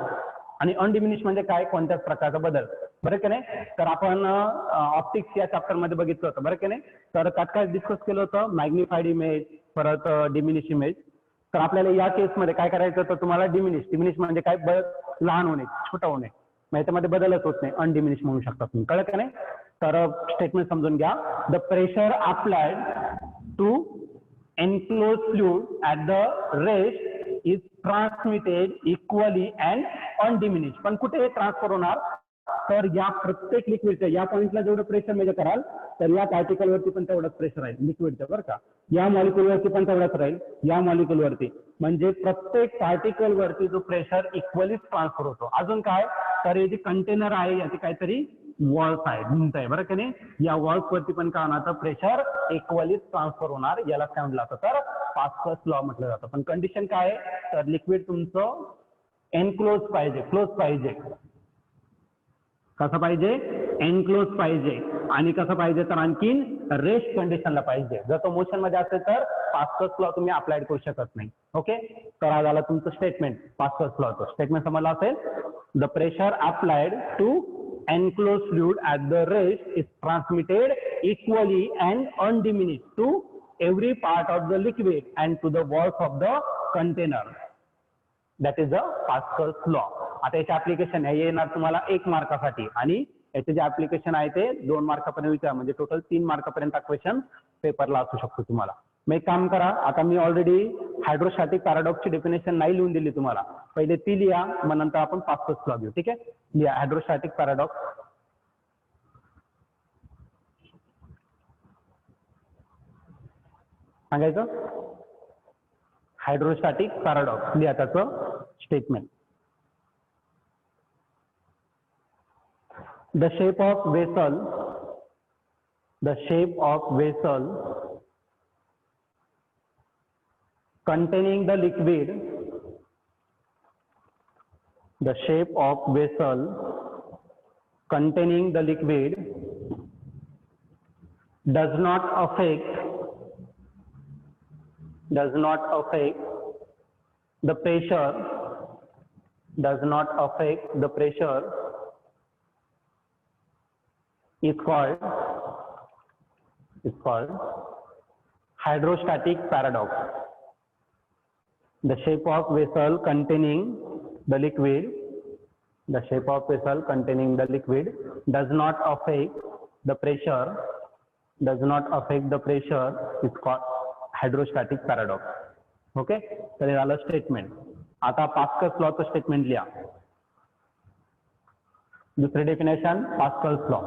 आणि अनडिमिनिश म्हणजे काय कोणत्याच प्रकारचा बदल, बरं की नाही. तर आपण ऑप्टिक्स या चॅप्टर मध्ये बघितलं होतं, बरं की नाही. तर त्यात काय डिस्कस केलं होतं मॅग्निफाईड इमेज परत डिमिनिश इमेज. तर आपल्याला या केसमध्ये काय करायचं तर तुम्हाला डिमिनिश म्हणजे काय लहान होणे, छोटा होणे, मग याच्यामध्ये बदलच होत नाही, अनडिमिनिश म्हणू शकता तुम्ही, कळलं का नाही. तर स्टेटमेंट समजून घ्या. The pressure applied to enclosed fluid at the rest is transmitted equally and undiminished. पण कुठे ट्रान्सफर होणार तर या प्रत्येक लिक्विडच्या या पॉइंटला जेवढं प्रेशर मेजर कराल तर या पार्टिकल वरती पण तेवढंच प्रेशर आहे लिक्विडचं, बरं का. या मॉलिक्युल वरती पण तेवढंच राहील, या मॉलिक्युल वरती. म्हणजे प्रत्येक पार्टिकल वरती जो प्रेशर इक्वली ट्रान्सफर होतो. अजून काय तर हे जे कंटेनर आहे याची काहीतरी वॉल्स आहे, भिंत आहे, बरं की नाही. या वॉल्स वरती पण काय होणार तर प्रेशर इक्वली ट्रान्सफर होणार. याला काय म्हटलं जातं तर पास्कल्स लॉ म्हटलं जातं. पण कंडिशन काय आहे तर लिक्विड तुमचं एनक्लोज पाहिजे, क्लोज पाहिजे. कसं पाहिजे एनक्लोज पाहिजे आणि कसं पाहिजे तर आणखीन रेस्ट कंडिशनला पाहिजे. जर तो मोशन मध्ये असेल तर पास्कल्स लॉ तुम्ही अप्लाइड करू शकत नाही. ओके. तर हा झाला तुमचं स्टेटमेंट पास्कल्स लॉचं. स्टेटमेंट समजलं असेल. The pressure applied to enclosed fluid at the rest is transmitted equally and undiminished to every part of the liquid and to the walls of the container. That is the Pascal's law. आता याचे application हे येणार तुम्हाला 1 मार्कासाठी आणि याचे जे application आहे ते 2 मार्कापर्यंत विचार, म्हणजे टोटल 3 मार्कापर्यंत क्वेश्चन पेपरला असू शकतो तुम्हाला. मग एक काम करा, आता मी ऑलरेडी हायड्रोस्टॅटिक पॅराडॉक्सची डेफिनेशन नाही लिहून दिली तुम्हाला, पहिले ती लिहा, मग नंतर आपण पास्कल्स लॉ घेऊ. ठीक आहे. लिहा हायड्रोस्टॅटिक पॅराडॉक्स. सांगायचं हायड्रोस्टॅटिक पॅराडॉक्स लिहा त्याचं statement. The shape of vessel containing the liquid does not affect the pressure is called hydrostatic paradox. The shape of vessel containing the liquid does not affect the pressure is called hydrostatic paradox. Okay, तर हे झालं statement. आता Pascal's लॉचं statement लिहा. दुसरी definition Pascal's law.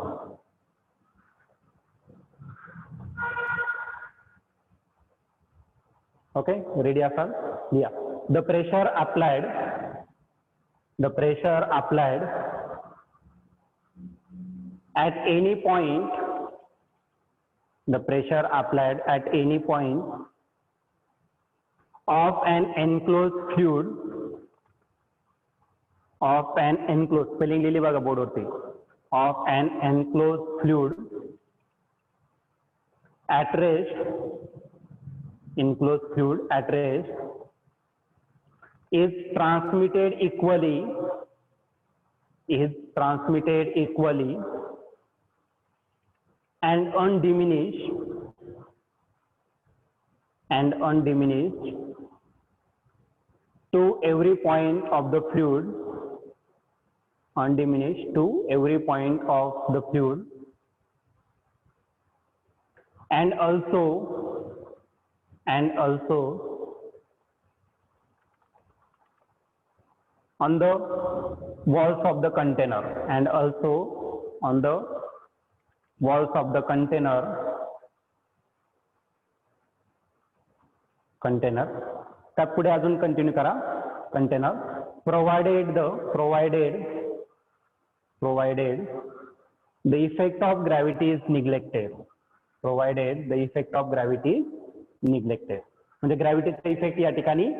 Okay, ready असाल लिहा. The pressure applied at any point of an enclosed fluid spelling लिहिली बघा बोर्ड वरती. of an enclosed fluid at rest is transmitted equally and undiminished to every point of the fluid, and also on the walls of the container, त्यात पुढे अजून continue करा. Container provided the effect of gravity is neglected. म्हणजे ग्रॅव्हिटीचा effect या ठिकाणी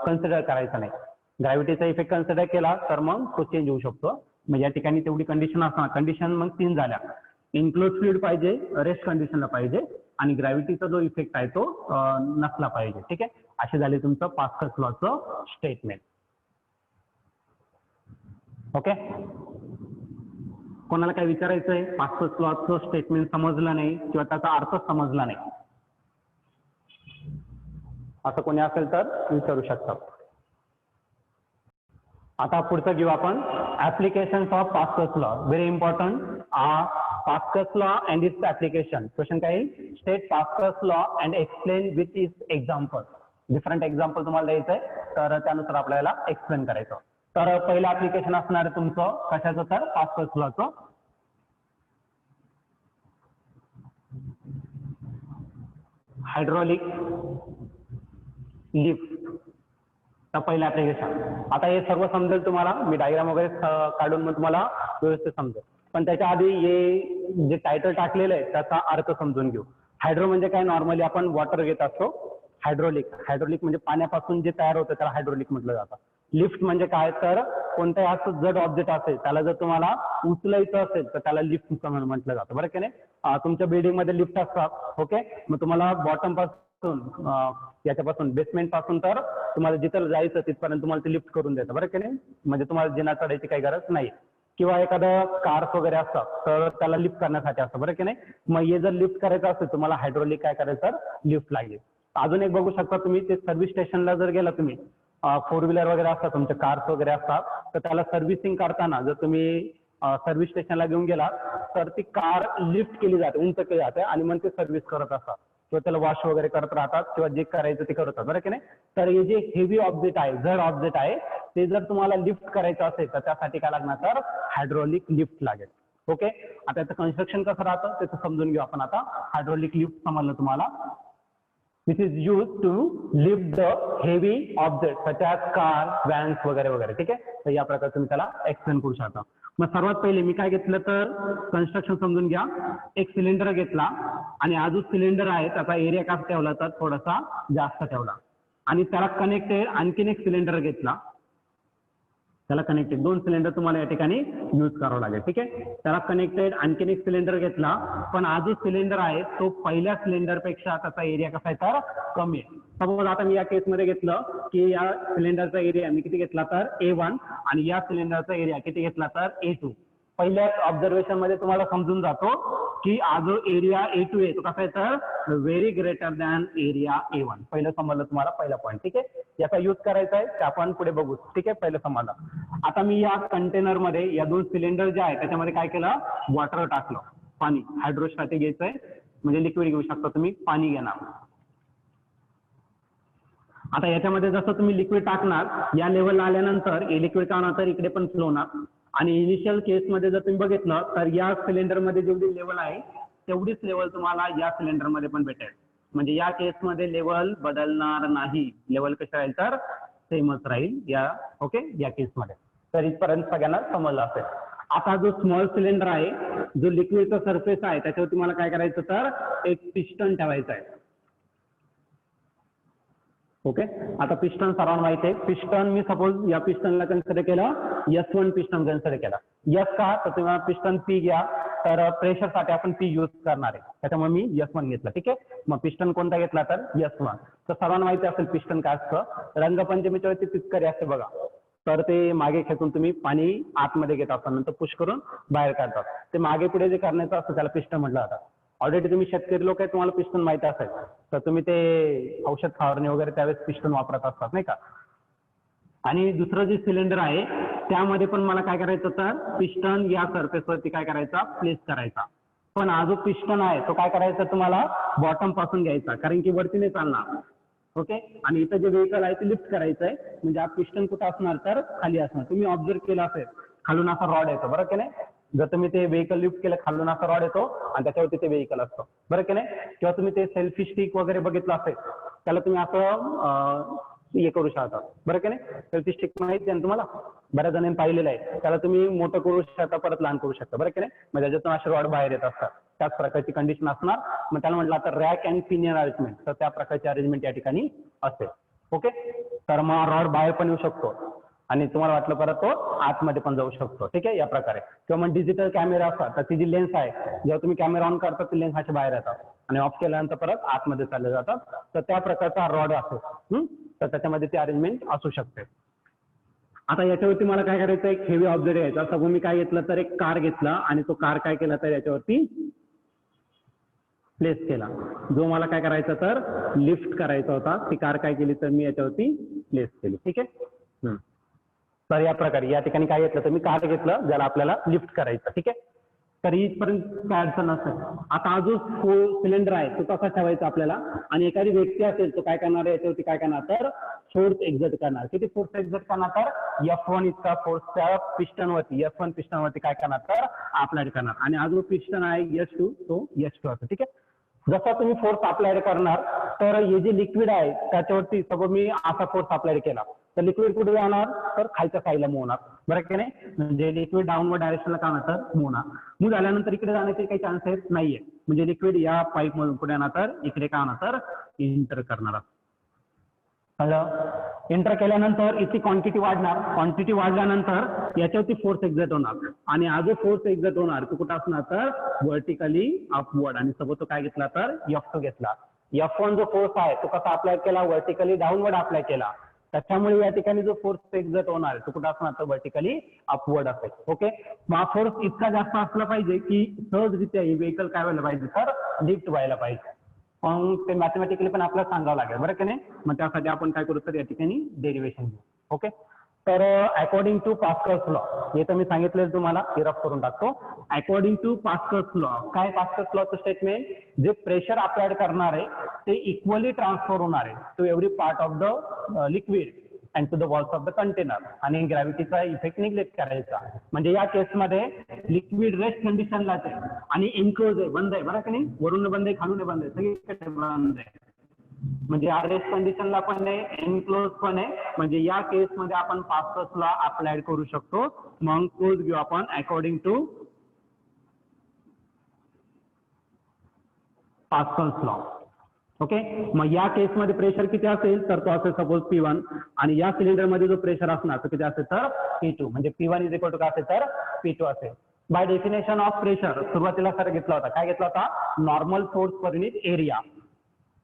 consider करायचा नाही. ग्रॅव्हिटीचा effect consider केला तर मग तो चेंज होऊ शकतो. म्हणजे या ठिकाणी तेवढी कंडिशन असणार. कंडिशन मग 3 झाल्या. इन्क्लोज फ्लुइड पाहिजे, रेस्ट कंडिशनला पाहिजे आणि ग्रॅव्हिटीचा जो इफेक्ट आहे तो नसला पाहिजे. ठीक आहे, असे झाले तुमचं पास्कल्स लॉचं स्टेटमेंट. ओके, कोणाला काय विचारायचं आहे? पास्कल्स लॉचं स्टेटमेंट समजलं नाही किंवा त्याचा अर्थ समजला नाही असं कोणी असेल तर विचारू शकता. आता पुढचं घेऊ आपण applications of Pascal's law. Very important. Pascal's law and its application. Question काय येईल? State Pascal's law and explain with its example. Different example तुम्हाला द्यायचंय तर त्यानुसार आपल्याला एक्सप्लेन करायचं. तर पहिलं ऍप्लिकेशन असणार आहे तुमचं कशाचं? तर पास्कल्स लॉचं. Hydraulic lift. तर पहिलं ऍप्लिकेशन. आता हे सर्व समजेल तुम्हाला, मी डायग्राम वगैरे काढून मग तुम्हाला व्यवस्थित समजेल. पण त्याच्या आधी हे जे टायटल टाकलेलं आहे त्याचा अर्थ समजून घेऊ. हायड्रो म्हणजे काय? नॉर्मली आपण वॉटर घेत असतो. हायड्रोलिक म्हणजे पाण्यापासून जे तयार होतं त्याला हायड्रोलिक म्हटलं जातं. लिफ्ट म्हणजे काय? तर कोणत्याही असं जड ऑब्जेक्ट असेल त्याला जर तुम्हाला उचलायचं असेल तर त्याला लिफ्ट म्हटलं जातं. बरं की नाही? तुमच्या बिल्डिंग मध्ये लिफ्ट असतात. ओके, मग तुम्हाला बॉटम पासून याच्यापासून बेसमेंट पासून तर तुम्हाला जिथं जायचं तिथपर्यंत तुम्हाला ते लिफ्ट करून देतं. बरं की नाही? म्हणजे तुम्हाला जिना चढायची काही गरज नाही. किंवा एखादं कार्स वगैरे असतात तर त्याला लिफ्ट करण्यासाठी असतं. बरं की नाही? मग हे जर लिफ्ट करायचं असेल तुम्हाला हायड्रोलिक काय करायचं? तर लिफ्ट लागेल. अजून एक बघू शकता तुम्ही, ते सर्व्हिस स्टेशनला जर गेला तुम्ही, 4 व्हीलर वगैरे असतात तुमचे, कार्स वगैरे असतात, तर त्याला सर्व्हिसिंग करताना जर तुम्ही सर्व्हिस स्टेशनला घेऊन गेला तर ती कार लिफ्ट केली जाते, उंच केली जाते आणि मग ते सर्व्हिस करत असतात किंवा त्याला वॉश वगैरे करत राहतात किंवा जे करायचं ते करतात. बरं की नाही? तर हे जे हेवी ऑब्जेक्ट आहे, जड ऑब्जेक्ट आहे, ते जर तुम्हाला लिफ्ट करायचं असेल तर त्यासाठी काय लागणार? तर हायड्रोलिक लिफ्ट लागेल. ओके, आता याचं कन्स्ट्रक्शन कसं राहतं त्याचं समजून घेऊ आपण. आता हायड्रोलिक लिफ्ट समजलं तुम्हाला. Which is use to lift the heavy object such as car, vans वगैरे वगैरे. ठीक आहे, तर या प्रकारे तुम्ही त्याला एक्सप्लेन करू शकता. मग सर्वात पहिले मी काय घेतलं तर कन्स्ट्रक्शन समजून घ्या. एक सिलेंडर घेतला आणि हा जो सिलेंडर आहे त्याचा एरिया कसा ठेवला तर थोडासा जास्त ठेवला आणि त्याला कनेक्टेड आणखीन एक सिलेंडर घेतला. त्याला कनेक्टेड 2 सिलेंडर तुम्हाला या ठिकाणी यूज करावं लागेल. ठीक आहे, त्याला कनेक्टेड आणखीन एक सिलेंडर घेतला, पण हा जो सिलेंडर आहे तो पहिल्या सिलेंडर पेक्षा त्याचा एरिया कसा आहे तर कमी आहे. सपोज आता मी या केसमध्ये घेतलं की या सिलेंडरचा एरिया मी किती घेतला तर A1 आणि या सिलेंडरचा एरिया किती घेतला तर A2. पहिल्याच ऑब्झर्वेशन मध्ये तुम्हाला समजून जातो की हा जो एरिया A2 आहे तो कसा आहे तर very greater than area A1. पहिलं समजलं तुम्हाला पहिला पॉईंट. ठीक आहे, याचा यूज करायचा आहे ते आपण पुढे बघू. ठीक आहे, पहिलं समजलं. आता मी या कंटेनर मध्ये या 2 सिलेंडर जे आहे त्याच्यामध्ये काय केलं, वॉटर टाकलं, पाणी हायड्रोस्टॅटिक घ्यायचंय म्हणजे लिक्विड घेऊ शकता तुम्ही, पाणी घेणार. आता याच्यामध्ये जसं तुम्ही लिक्विड टाकणार या लेवलला आल्यानंतर हे लिक्विड काय होणार तर इकडे पण फ्लो होणार आणि इनिशियल केसमध्ये जर तुम्ही बघितलं तर या सिलेंडरमध्ये जेवढी लेवल आहे तेवढीच लेवल तुम्हाला या सिलेंडरमध्ये पण भेटेल. म्हणजे या केसमध्ये लेवल बदलणार नाही, लेवल कशी राहील तर सेमच राहील या ओके या केसमध्ये. तर इथपर्यंत सगळ्यांना समजलं असेल. आता जो स्मॉल सिलेंडर आहे जो लिक्विडचा सरफेस आहे त्याच्यावरती मला काय करायचं तर एक पिस्टन ठेवायचं आहे. ओके, आता पिस्टन सर्वांना माहिती आहे. पिस्टन मी सपोज या पिस्टनला कन्सिडर केलं S1 पिस्टन कन्सिडर केला. यस का तर तुम्हाला पिस्टन P घ्या, तर प्रेशरसाठी आपण P यूज करणार आहे त्याच्यामुळे मी S1 घेतला. ठीक आहे, मग पिस्टन कोणता घेतला तर S1. तर सर्वांना माहिती असेल पिस्टन काय असतं. रंगपंचमीच्या वेळी पिचकारी असते बघा, तर ते मागे खेचून तुम्ही पाणी आतमध्ये घेत असता नंतर पुश करून बाहेर काढतात. ते मागे पुढे जे करण्याचं असतं त्याला पिस्टन म्हटलं जातं. ऑलरेडी तुम्ही शेतकरी लोक आहे, तुम्हाला पिस्टन माहिती असेल तर तुम्ही ते औषध फवारणी वगैरे त्यावेळेस पिस्टन वापरत असतात नाही का. आणि दुसरं जे सिलेंडर आहे त्यामध्ये पण मला काय करायचं तर पिस्टन या सरफेसवरती काय करायचा प्लेस करायचा. पण हा जो पिस्टन आहे तो काय करायचा तुम्हाला बॉटम पासून घ्यायचा कारण की वरती नाही चालणार. ओके, आणि इथं जे व्हेकल आहे ते लिफ्ट करायचं आहे म्हणजे हा पिस्टन कुठं असणार तर खाली असणार. तुम्ही ऑब्झर्व केलं असेल खालून असा रॉड येतो बरं की नाही. जर तुम्ही ते व्हेकल लिफ्ट केलं खालून असा रॉड येतो आणि त्याच्यावरती ते व्हेकल असतं बरं की नाही. किंवा तुम्ही ते सेल्फी स्टिक वगैरे बघितलं असेल त्याला तुम्ही असं हे करू शकता बरं की नाही. सेल्फी स्टिक माहिती आहे तुम्हाला, बऱ्याच जणांनी पाहिलेलं आहे. त्याला तुम्ही मोठं करू शकता परत लहान करू शकता बरं की नाही. म्हणजे त्याच्यातून असे रॉड बाहेर येत असतात, त्याच प्रकारची कंडिशन असणार. मग त्याला म्हटलं आता रॅक अँड पिनियन अरेंजमेंट, तर त्या प्रकारची अरेंजमेंट या ठिकाणी असेल. ओके, तर मग रॉड बाहेर पण येऊ शकतो आणि तुम्हाला वाटलं परत तो आतमध्ये पण जाऊ शकतो. ठीक आहे, या प्रकारे. किंवा मग डिजिटल कॅमेरा असतात तर ती जी लेन्स आहे जेव्हा तुम्ही कॅमेरा ऑन करता ती लेन्स अशी बाहेर येतात आणि ऑफ केल्यानंतर परत आतमध्ये चालले जातात. तर त्या प्रकारचा रॉड असेल तर त्याच्यामध्ये ती अरेंजमेंट असू शकते. आता याच्यावरती मला काय करायचं एक हेवी ऑब्जेक्ट घ्यायचा. सपोज मी काय घेतलं तर एक कार घेतला आणि तो कार काय केला तर याच्यावरती प्लेस केला. जो मला काय करायचा तर लिफ्ट करायचा होता ती कार काय केली तर मी याच्यावरती प्लेस केली. ठीक आहे, तर या प्रकारे या ठिकाणी काय घेतलं तर मी कार घेतलं ज्याला आपल्याला लिफ्ट करायचं. ठीक आहे, तर इथपर्यंत काय अडचण नसेल. आता हा जो सिलेंडर आहे तो कसा ठेवायचा आपल्याला आणि एखादी व्यक्ती असेल तो काय करणार आहे याच्यावरती काय करणार तर फोर्स एक्झर्ट करणार. किती फोर्स एक्झर्ट करणार तर F1 इतका फोर्स त्या पिस्टनवरती S1 पिस्टनवरती काय करणार तर अप्लाय करणार. आणि हा जो पिस्टन आहे S2 तो S2 असतो. ठीक आहे, जसा तुम्ही फोर्स अप्लाय करणार तर हे जे लिक्विड आहे त्याच्यावरती सपोज मी असा फोर्स अप्लाय केला तर लिक्विड कुठे जाणार तर खालच्या साईडला मूव्ह होणार बरं की नाही. म्हणजे लिक्विड डाऊनवर्ड डायरेक्शनला काय होणार तर मूव्ह होणार. मूव्ह झाल्यानंतर इकडे जाण्याचे काही चान्सेस नाहीये. म्हणजे लिक्विड या पाईप मधून पुढे येणार तर इकडे काय होणार तर इंटर करणार. एंटर केल्यानंतर इथली क्वांटिटी वाढणार. क्वांटिटी वाढल्यानंतर याच्यावरती फोर्स एक्झर्ट होणार आणि हा जो फोर्स एक्झर्ट होणार तो कुठं असणार तर व्हर्टिकली अपवर्ड. आणि सपोज तो काय घेतला तर F2 घेतला. F1 जो फोर्स आहे तो कसा अप्लाय केला व्हर्टिकली डाऊनवर्ड अप्लाय केला. त्याच्यामुळे या ठिकाणी जो फोर्स एक्झर्ट होणार तो कुठं असणार तर व्हर्टिकली अपवर्ड असेल. ओके, मग फोर्स इतका जास्त असला पाहिजे की सहजरित्या ही व्हेकल काय व्हायला पाहिजे तर लिफ्ट व्हायला पाहिजे. मग ते मॅथमॅटिकली पण आपल्याला सांगावं लागेल बरं की नाही. मग त्यासाठी आपण काय करू तर या ठिकाणी डेरिव्हेशन घेऊ. ओके, तर अकॉर्डिंग टू पास्कल्स लॉ हे तर मी सांगितलं तुम्हाला रफ करून टाकतो. अकॉर्डिंग टू पास्कल्स लॉ काय पास्कल्स लॉचं स्टेटमेंट जे प्रेशर अप्लाइड करणार आहे ते इक्वली ट्रान्सफर होणार आहे to every part of the liquid and to the walls of the container. आणि ग्रॅव्हिटीचा इफेक्ट निग्लेक्ट करायचा. म्हणजे या केसमध्ये लिक्विड रेस्ट कंडिशनलाच आहे आणि एनक्लोज आहे, बंद आहे बरं की नाही. वरून बंद आहे खालून बंद आहे सगळीकडे बंद आहे. म्हणजे या रेस्ट कंडिशनला पण आहे, एनक्लोज पण आहे. म्हणजे या केसमध्ये आपण पास्कल्स लॉ अप्लाय करू शकतो. मग तोच घेऊ आपण according to Pascal's law. Okay, मग या केसमध्ये प्रेशर किती असेल तर तो असेल सपोज P1 आणि या सिलेंडरमध्ये जो प्रेशर असणार तो किती असेल तर P2. म्हणजे P1 इज इक्वल टू काय असेल तर P2 असेल. बाय डेफिनेशन ऑफ प्रेशर सुरुवातीला सर घेतला होता, काय घेतला होता, normal force per unit area.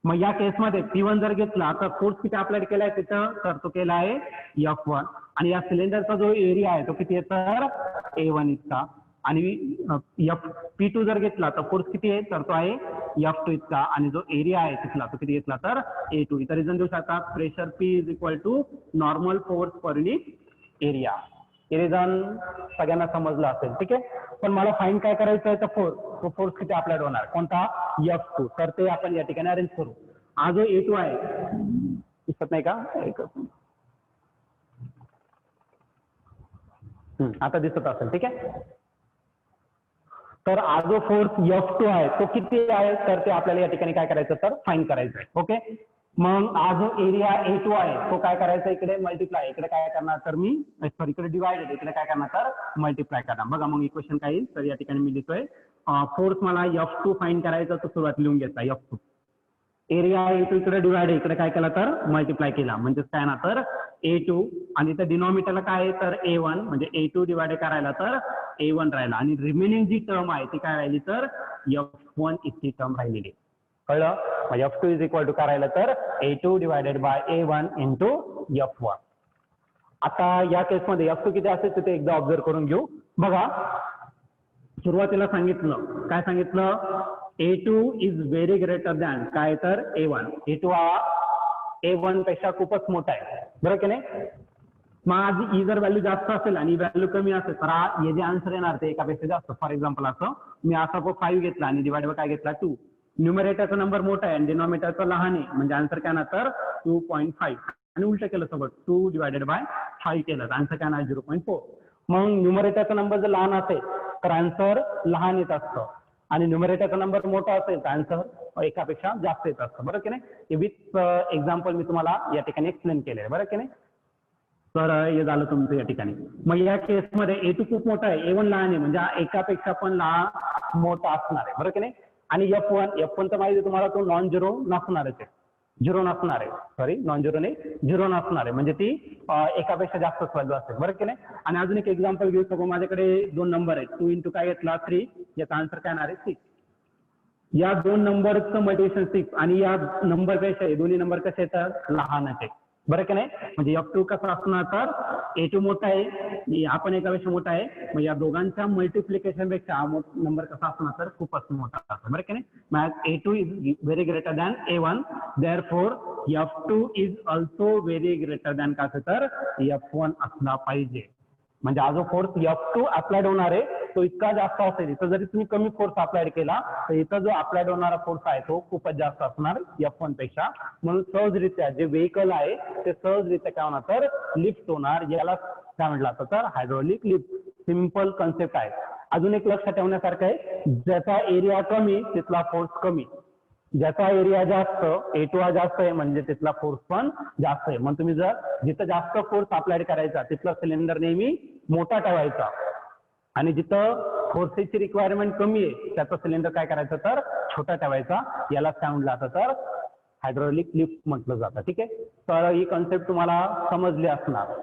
मग या केसमध्ये P1 जर घेतला तर फोर्स किती अप्लाय केलाय तिथं तर तो केला आहे F1 आणि या सिलेंडरचा जो एरिया आहे तो किती आहे तर A1 इतका आणि P2 जर घेतला तर फोर्स किती आहे तर तो आहे F2 इतका आणि जो एरिया आहे तिथला तो किती घेतला तर A2. इथं रिझन देऊ शकतात pressure P is equal to normal force per unit area. हे रिझन सगळ्यांना समजलं असेल. ठीक आहे, पण मला फाईन काय करायचं आहे तर तो फोर्स किती अप्लाइड होणार कोणता F2. तर ते आपण या ठिकाणी अरेंज करू. हा जो A2 आहे दिसत नाही का, आता दिसत असेल. ठीक आहे, तर हा जो फोर्स F2 आहे तो किती आहे तर ते आपल्याला या ठिकाणी काय करायचं तर फाईन करायचं आहे. ओके, मग हा जो एरिया A2 आहे तो काय करायचा इकडे मल्टिप्लाय, इकडे काय करणार तर मी सॉरी इकडे डिवाइडेड, इकडे काय करणार तर मल्टिप्लाय करणार. बघा मग इक्वेशन काय येईल तर या ठिकाणी मी लिहितोय फोर्स मला F2 फाईन करायचा तो सुरुवात लिहून घेतला F2. एरिया A2 इकडे डिवाइड आहे, इकडे काय केला तर मल्टिप्लाय केला म्हणजे काय ना तर A2 आणि इथं डिनॉमिनेटरला काय आहे तर A1 म्हणजे A2 डिवाइड करायला तर A1 राहिला आणि रिमेनिंग जी टर्म आहे ती काय राहिली तर F1 इतकी टर्म राहिलेली. कळलं, F2 इज इक्वल टू करायला तर A2 divided by A1 into F1. आता या केसमध्ये F2 किती असेल ते एकदा ऑब्झर्व करून घेऊ. बघा सुरुवातीला सांगितलं काय सांगितलं A2 is very greater than काय तर A1. A2 हा A1 पेक्षा खूपच मोठा आहे, बरोबर की नाही. मग आज ही जर व्हॅल्यू जास्त असेल आणि व्हॅल्यू कमी असेल तर हे जे आन्सर येणार ते एकापेक्षा जास्त. फॉर एक्झाम्पल असं मी असा 5 घेतला आणि डिवाइड बाय काय घेतला 2. न्यूमरेटरचा नंबर मोठा आहे आणि डिनॉमिनेटरचा लहान आहे म्हणजे आन्सर काय ना तर 2.5 आणि उलट केलं सोबत 2 डिवायडेड बाय 5 केलं तर आन्सर काय ना 0.4. मग न्यूमरेटरचा नंबर जर लहान असेल तर आन्सर लहान येत असतं आणि न्यूमरेटरचा नंबर मोठा असेल तर आन्सर एकापेक्षा जास्त येत असतं, बरं की नाही. विथ एक्झाम्पल मी तुम्हाला या ठिकाणी एक्सप्लेन केले, बरं की नाही. तर हे झालं तुमचं या ठिकाणी. मग या केसमध्ये A2 खूप मोठा आहे, A1 लहान आहे म्हणजे एकापेक्षा पण लहान मोठा असणार आहे, बरं की नाही. आणि F1 तर माहिती आहे तुम्हाला तो नॉन झिरो नसणारच आहे, झिरो नसणार आहे, सॉरी नॉन झिरो नाही झिरो नसणार आहे म्हणजे ती एकापेक्षा जास्त व्हॅल्यू असेल, बरं की नाही. आणि अजून एक एक्झाम्पल घेऊ शकतो. माझ्याकडे 2 नंबर आहेत, 2 इंटू काय घेतला 3, याचा आन्सर काय येणार आहे 6. या 2 नंबरचं मल्टिप्लिकेशन 6 आणि या नंबरपेक्षा हे दोन्ही नंबर कसे येतात लहान आहेत, बरं की नाही. म्हणजे F2 कसा असणार तर A2 मोठा आहे, आपण एकापेक्षा मोठा आहे, मग या दोघांच्या मल्टिप्लिकेशन पेक्षा हा नंबर कसा असणार तर खूपच मोठा असतो, बरं की नाही. मग A2 is very greater than A1, therefore F2 is also very greater than काय तर F1 असला पाहिजे. म्हणजे हा जो फोर्स F2 अप्लाइड होणार आहे तो इतका जास्त असेल. इथं जरी तुम्ही कमी फोर्स अप्लाइड केला तर इथं जो अप्लाइड होणारा फोर्स आहे तो खूपच जास्त असणार F1 पेक्षा. म्हणून सहजरित्या जे व्हेकल आहे ते सहजरित्या काय होणार तर लिफ्ट होणार. याला काय म्हटलं जातं तर हायड्रॉलिक लिफ्ट. सिंपल कन्सेप्ट आहे. अजून एक लक्षात ठेवण्यासारखं आहे, ज्याचा एरिया कमी तिथला फोर्स कमी, ज्याचा एरिया जास्त A2 हा जास्त आहे म्हणजे तिथला फोर्स पण जास्त आहे. मग तुम्ही जर जिथं जास्त फोर्स अप्लाइड करायचा तिथला सिलेंडर नेहमी मोठा ठेवायचा आणि जिथं फोर्सेसची रिक्वायरमेंट कमी आहे त्याचा सिलेंडर काय करायचं तर छोटा ठेवायचा. याला काय म्हटलं जातं तर हायड्रॉलिक लिफ्ट म्हटलं जातं. ठीक आहे, तर ही कन्सेप्ट तुम्हाला समजली असणार.